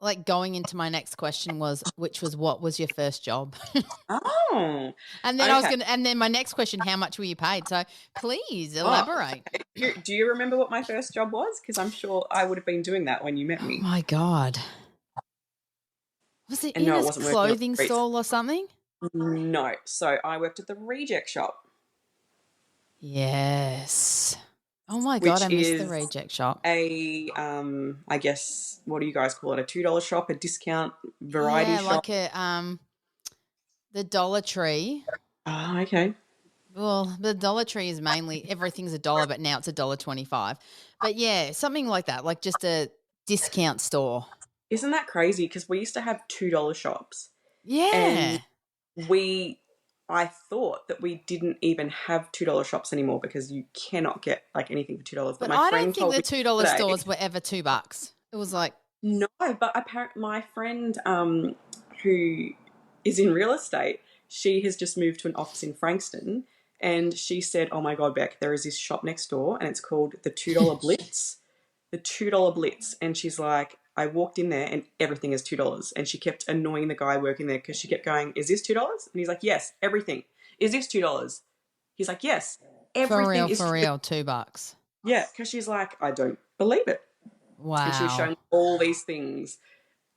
like going into my next question which was what was your first job? oh, And then okay. and then my next question, how much were you paid? So please elaborate. Okay. Do you remember what my first job was? Because I'm sure I would have been doing that when you met me. Oh my God. Was it And in no, a it wasn't working on clothing the streets. stall or something? No. So I worked at the Reject Shop. Yes. Oh my God, I missed the Reject Shop. I guess, what do you guys call it? A $2 shop, a discount variety shop? Like the Dollar Tree. Oh, okay. Well, the Dollar Tree is mainly everything's $1, but now it's $1.25. But yeah, something like that, like just a discount store. Isn't that crazy? Because we used to have $2 shops. Yeah. And I thought that we didn't even have $2 shops anymore because you cannot get like anything for $2. But my I friend don't think told the me $2 today, stores were ever $2. It was like, no, but apparently my friend who is in real estate, she has just moved to an office in Frankston, and she said, "Oh my God, Beck, there is this shop next door, and it's called the $2 Blitz, the $2 Blitz." And she's like, "I walked in there, and everything is $2." And she kept annoying the guy working there because she kept going, "Is this $2?" And he's like, "Yes, everything. Is this $2?" He's like, "Yes, everything is for real, $2. Yeah, because she's like, "I don't believe it." Wow. And she was showing all these things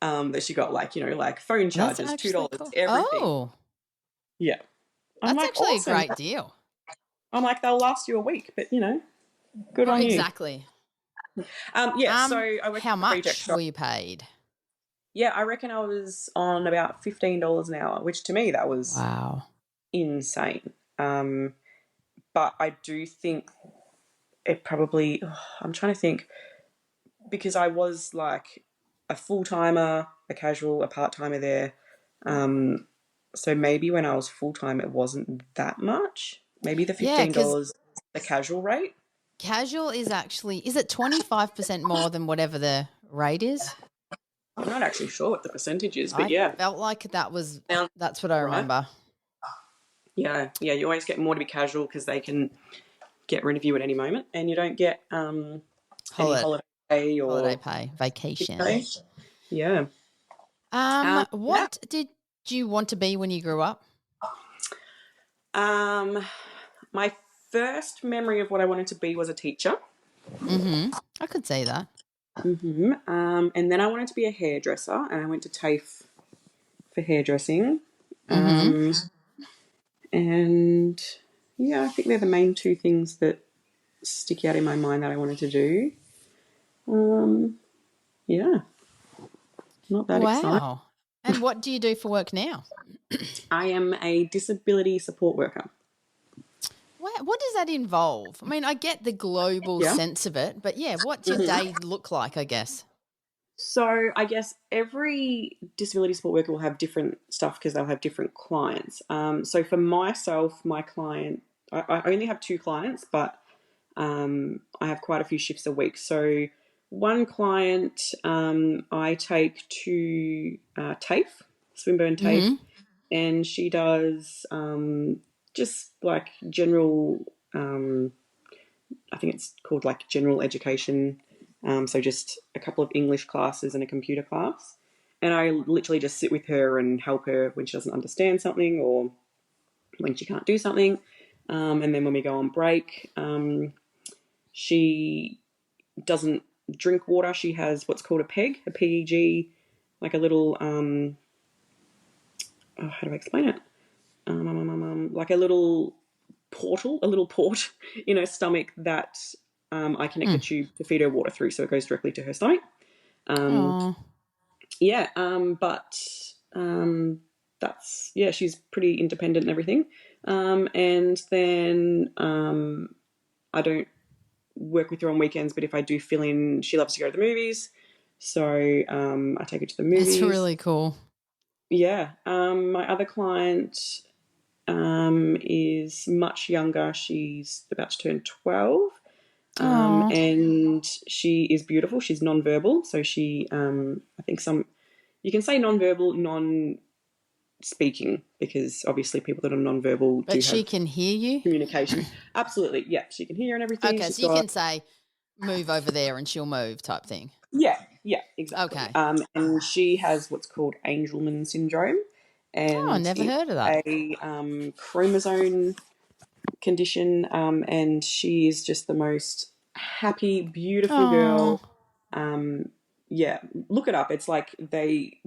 that she got, like, like phone charges, $2, cool. everything. Oh, yeah. That's actually awesome. A great deal. I'm like, they'll last you a week, but good on you. Exactly. So I worked how at the much Reject Shop. were you paid? Yeah, I reckon I was on about $15 an hour, which to me that was insane. But I do think it probably, I'm trying to think, because I was like a full-timer, a casual, a part-timer there. So maybe when I was full-time, it wasn't that much. Maybe the $15, the casual rate. Casual is actually, is it 25% more than whatever the rate is? I'm not actually sure what the percentage is, but I felt like that's what I remember. Yeah, you always get more to be casual because they can get rid of you at any moment, and you don't get any holiday pay or holiday pay, vacation. Yeah. What did you want to be when you grew up? My first memory of what I wanted to be was a teacher. I could see that. And then I wanted to be a hairdresser, and I went to TAFE for hairdressing. And yeah, I think they're the main two things that stick out in my mind that I wanted to do. Yeah. Not that exciting. Wow. And what do you do for work now? I am a disability support worker. What does that involve? I mean, I get the global sense of it, but yeah, what does your day look like, I guess? So I guess every disability support worker will have different stuff because they'll have different clients. So for myself, my client, I only have 2 clients, but I have quite a few shifts a week. So one client I take to TAFE, Swinburne TAFE, and she does just like general, I think it's called like general education. So just a couple of English classes and a computer class. And I literally just sit with her and help her when she doesn't understand something or when she can't do something. And then when we go on break, she doesn't drink water. She has what's called a PEG, a PEG, like a little, how do I explain it? Like a little portal, a little port in her stomach that I connect the tube to feed her water through, so it goes directly to her stomach. Yeah, but that's, yeah, she's pretty independent and everything. And then I don't work with her on weekends, but if I do fill in, she loves to go to the movies, so I take her to the movies. That's really cool. Yeah. My other client is much younger. She's about to turn 12. And she is beautiful. She's non-verbal. So she, I think you can say non-verbal, non-speaking, because obviously people that are non-verbal but she can hear you? Communication. Absolutely. Yeah. She can hear and everything. Okay. So you can say, move over there and she'll move type thing. Yeah. Yeah, exactly. Okay. And she has what's called Angelman syndrome. And I never heard of that. A chromosome condition, and she is just the most happy, beautiful girl. Yeah, look it up. It's like they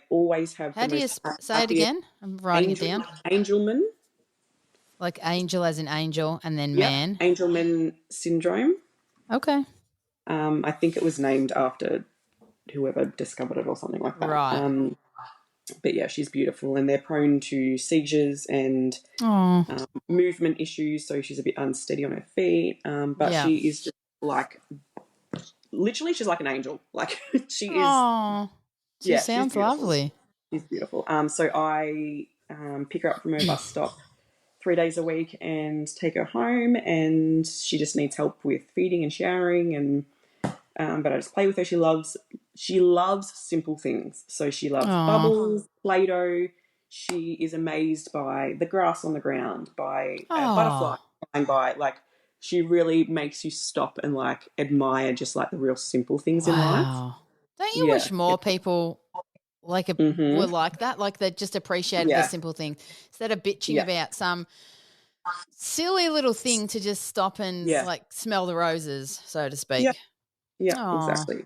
always have. How do you say it again? I'm writing it down. Angelman, like angel as in angel, and then man. Angelman syndrome. Okay. I think it was named after whoever discovered it or something like that. Right. But yeah, she's beautiful, and they're prone to seizures and movement issues, so she's a bit unsteady on her feet. But she is just like, literally, she's like an angel. Like she is. She sounds lovely. She's beautiful. So I pick her up from her bus stop 3 days a week and take her home, and she just needs help with feeding and showering, and but I just play with her. She loves simple things. So she loves bubbles, Play-Doh. She is amazed by the grass on the ground, by a butterfly flying by. Like, she really makes you stop and like admire just like the real simple things in life. Don't you wish more people like were like that? Like they just appreciated the simple things instead of bitching about some silly little thing to just stop and like smell the roses, so to speak. Yeah, exactly.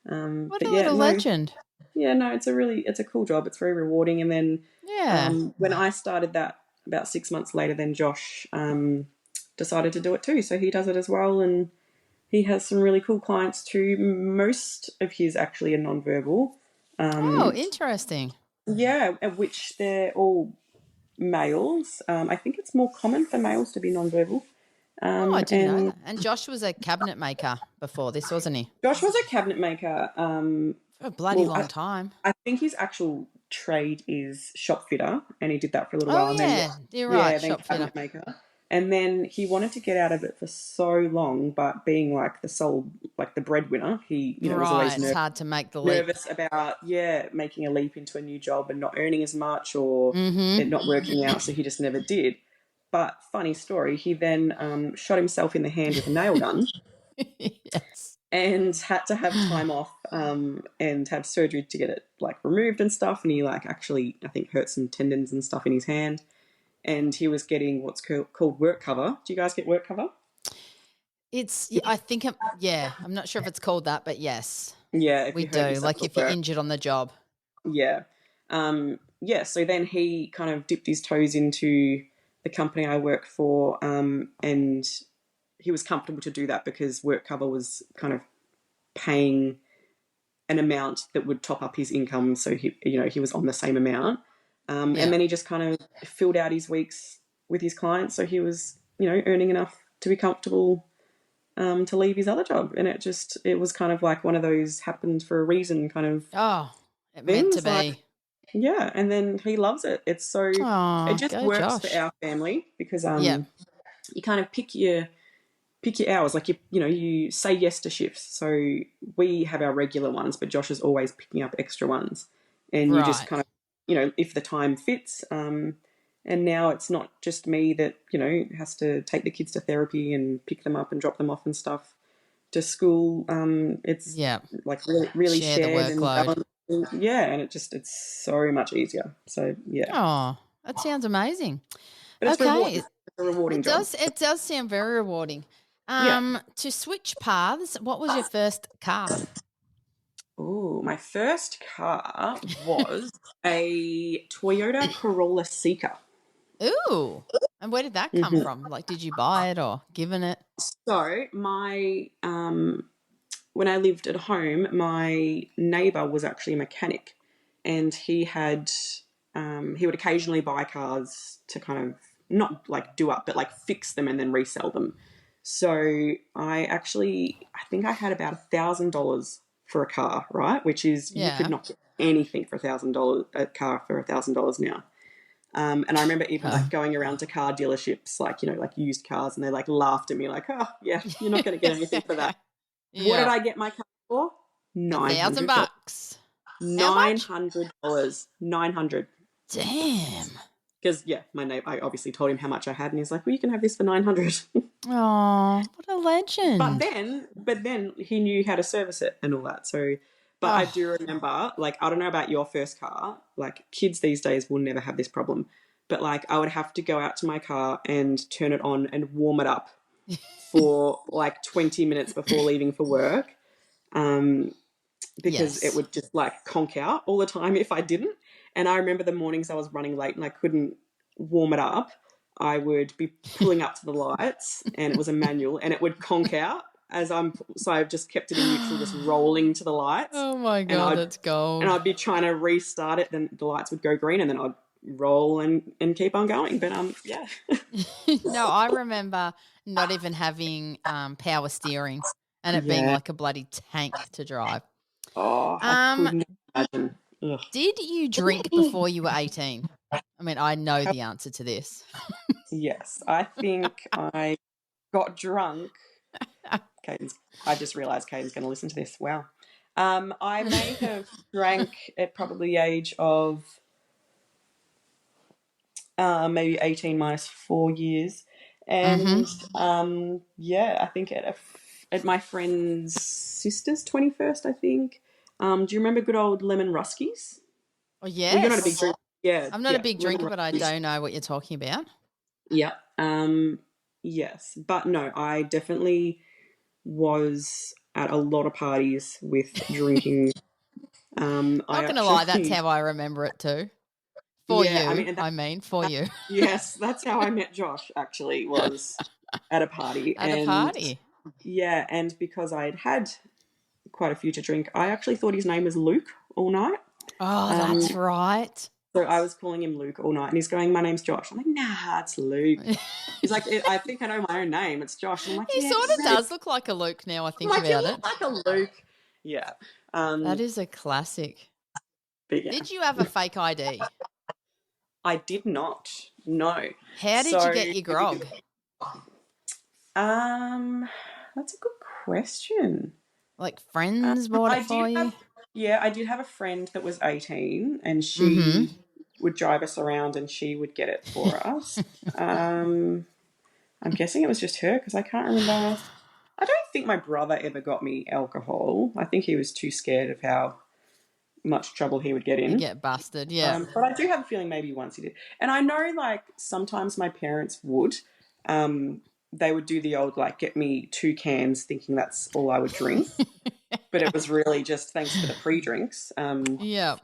What a little legend. Yeah, no, it's a cool job. It's very rewarding. And then when I started that about 6 months later, then Josh decided to do it too. So he does it as well, and he has some really cool clients too. Most of his actually are non-verbal. Interesting. Yeah, which they're all males. I think it's more common for males to be non-verbal. I didn't know that. And Josh was a cabinet maker before this, wasn't he? Josh was a cabinet maker. For a bloody long time. I think his actual trade is shop fitter, and he did that for a little while. And then, you're right, then shop cabinet fitter. maker. And then he wanted to get out of it for so long, but being like the breadwinner, he was always it's hard to make the leap. Nervous about making a leap into a new job and not earning as much or it not working out, so he just never did. But funny story, he then shot himself in the hand with a nail gun. Yes. And had to have time off and have surgery to get it like removed and stuff. And he like actually, I think, hurt some tendons and stuff in his hand. And he was getting what's called work cover. Do you guys get work cover? I think, I'm not sure if it's called that, but yes. Yeah. We do, like if you're injured on the job. Yeah. So then he kind of dipped his toes into the company I work for, and he was comfortable to do that because work cover was kind of paying an amount that would top up his income. So he was on the same amount. And then he just kind of filled out his weeks with his clients. So he was, earning enough to be comfortable to leave his other job, and it was kind of like one of those happened for a reason kind of Oh, it meant to things. Like, be. yeah, and then he loves it. It Oh, just go works for Josh. our family because Yeah. you kind of pick your hours. Like you say yes to shifts. So we have our regular ones, but Josh is always picking up extra ones, and you just Right. kind of if the time fits. And now it's not just me that has to take the kids to therapy and pick them up and drop them off and stuff to school. It's Yeah. like really Share the shared and workload. balanced. Yeah, and it's so much easier. So yeah, Oh, that sounds amazing. but it's rewarding. Okay. It's a rewarding It job. does sound very rewarding. Yeah. To switch paths, what was your first car? Oh, my first car was a Toyota Corolla Seeker. Ooh. And where did that come from? Like, did you buy it or given it? So my when I lived at home, my neighbour was actually a mechanic, and he would occasionally buy cars to kind of not like do up, but like fix them and then resell them. So I think I had about $1,000 for a car, right? Which is you could Yeah. not get anything for $1,000 a car for $1,000 now. And I remember even like going around to car dealerships, like like used cars, and they like laughed at me, like, "Oh, yeah, you're not going to get anything for that." What did Yeah. I get my car for? $900. $1,000. How much? $900. 900. Damn. Because my neighbor, I obviously told him how much I had, and he's like, "Well, you can have this for 900." Oh, what a legend. But then he knew how to service it and all that. So, but I do remember, like, I don't know about your first car. Like, kids these days will never have this problem. But like, I would have to go out to my car and turn it on and warm it up for like 20 minutes before leaving for work. Because it would just like conk out all the time if I didn't. And I remember the mornings I was running late and I couldn't warm it up. I would be pulling up to the lights, and it was a manual, and it would conk out so I've just kept it in neutral, just rolling to the lights. Oh my God, that's gold. And I'd be trying to restart it, then the lights would go green, and then I'd roll and keep on going. But yeah. No, I remember not even having power steering and it being like a bloody tank to drive. Oh, I couldn't imagine. Ugh. Did you drink before you were 18? I mean, I know the answer to this. Yes, I think I got drunk. I just realised Caden's going to listen to this. Wow. I may have drank at probably the age of maybe 18 minus 4 years. And I think at my friend's sister's 21st, I think. Do you remember good old lemon ruskies? Oh, yes. Well, you're not a big drinker. Yeah, I'm not a big drinker, but I don't know what you're talking about. Yeah. Yes. But no, I definitely was at a lot of parties with drinking. Not going to lie, that's how I remember it too. For you, for you. Yes, that's how I met Josh, actually, was at a party. A party? Yeah, and because I had quite a few to drink, I actually thought his name was Luke all night. Oh, that's right. So I was calling him Luke all night, and he's going, "My name's Josh." I'm like, "Nah, it's Luke." He's like, "I think I know my own name. It's Josh." I'm like, he sort of does look like a Luke now I think about it. Like a Luke. Yeah. That is a classic. But yeah. Did you have a fake ID? I did not. No. How did you get your grog? That's a good question. Like friends bought it for you? I did have a friend that was 18, and she would drive us around and she would get it for us. I'm guessing it was just her because I can't remember. I don't think my brother ever got me alcohol. I think he was too scared of how much trouble he would get in. You get busted, yeah. But I do have a feeling maybe once he did. And I know like sometimes my parents would. They would do the old like get me 2 cans thinking that's all I would drink. But it was really just thanks for the pre-drinks. Yeah.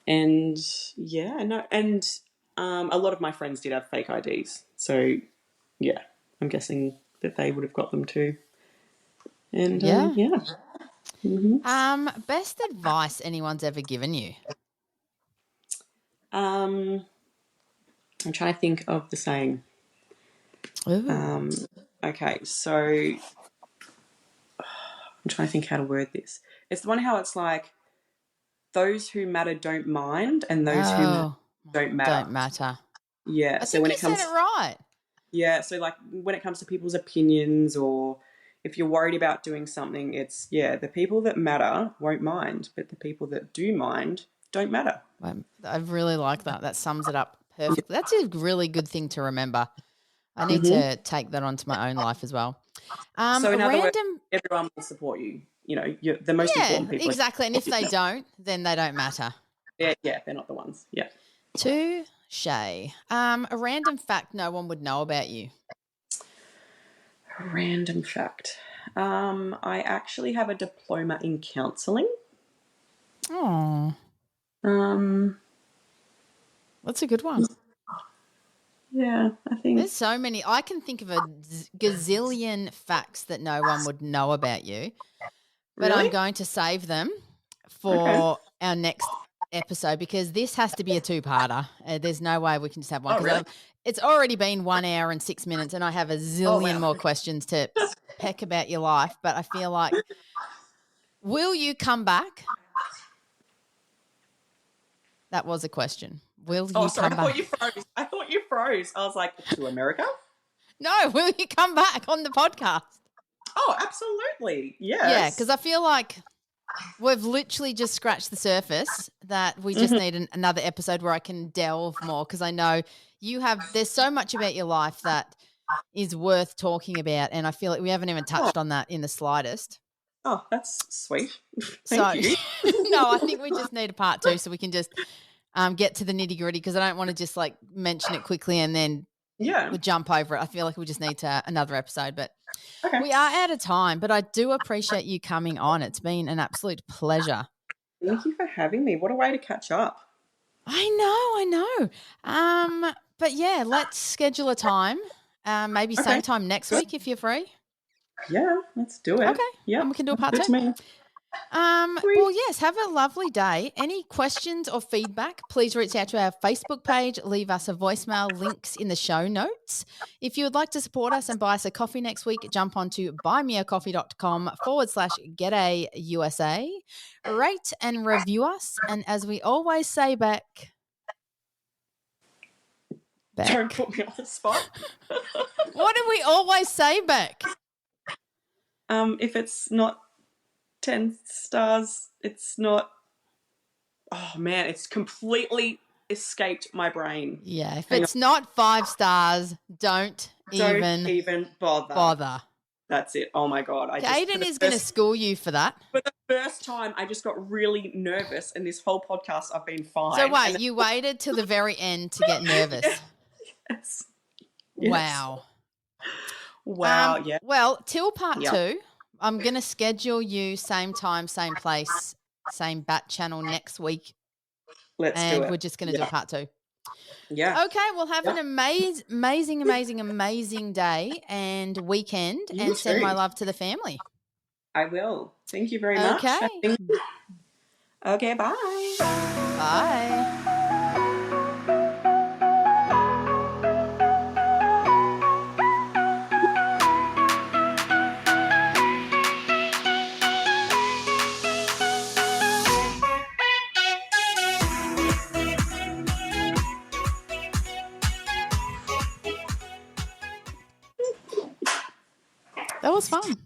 And a lot of my friends did have fake IDs. So yeah, I'm guessing that they would have got them too. And yeah. Best advice anyone's ever given you? I'm trying to think of the saying. Okay, so I'm trying to think how to word this. It's the one how it's like those who matter don't mind and those who don't matter. Don't matter. Yeah. I think you said it right. Yeah. So like when it comes to people's opinions or if you're worried about doing something, it's, the people that matter won't mind, but the people that do mind don't matter. I really like that. That sums it up perfectly. That's a really good thing to remember. I need to take that onto my own life as well. So in other words, everyone will support you. You know, you're the most important people. Exactly. And if they don't, then they don't matter. Yeah, they're not the ones. Yeah. Touche. A random fact no one would know about you. A random fact. I actually have a diploma in counselling. Oh. That's a good one. Yeah, I think there's so many. I can think of a gazillion facts that no one would know about you, but Really? I'm going to save them for our next episode because this has to be a two-parter. There's no way we can just have one. Oh, really? It's already been 1 hour and 6 minutes, and I have a zillion more questions to peck about your life. But I feel like, will you come back? That was a question. Will you come back? I thought you froze. I was like, to America? No, will you come back on the podcast? Oh, absolutely. Yes. Yeah, because I feel like we've literally just scratched the surface, that we just need another episode where I can delve more, because I know there's so much about your life that is worth talking about, and I feel like we haven't even touched on that in the slightest. Oh, that's sweet. Thank you. No, I think we just need a part 2 so we can just get to the nitty-gritty, because I don't want to just like mention it quickly and then we'll jump over it. I feel like we just need another episode, but we are out of time. But I do appreciate you coming on. It's been an absolute pleasure. Thank you for having me. What a way to catch up. I know. But yeah, let's schedule a time. Maybe same time next week if you're free. Yeah, let's do it. Okay. Yeah. And we can do a part 2. Well, yes, have a lovely day. Any questions or feedback, please reach out to our Facebook page, leave us a voicemail, links in the show notes. If you would like to support us and buy us a coffee next week, jump onto buymeacoffee.com/GetAUSA. Rate and review us. And as we always say back. Don't put me on the spot. What do we always say back? If it's not 10 stars, it's not. Oh man, it's completely escaped my brain. Yeah, if it's not 5 stars, don't even bother. That's it. Oh my God. Aiden is going to school you for that. For the first time, I just got really nervous, and this whole podcast I've been fine. So wait, you waited till the very end to get nervous? Yes. Wow. Wow, yeah. Well, till part 2, I'm going to schedule you same time, same place, same bat channel next week. Let's do it. And we're just going to do part 2. Yeah. Okay, well, have an amazing day and weekend, and send my love to the family. I will. Thank you very much. Okay, bye. Bye. That was fun.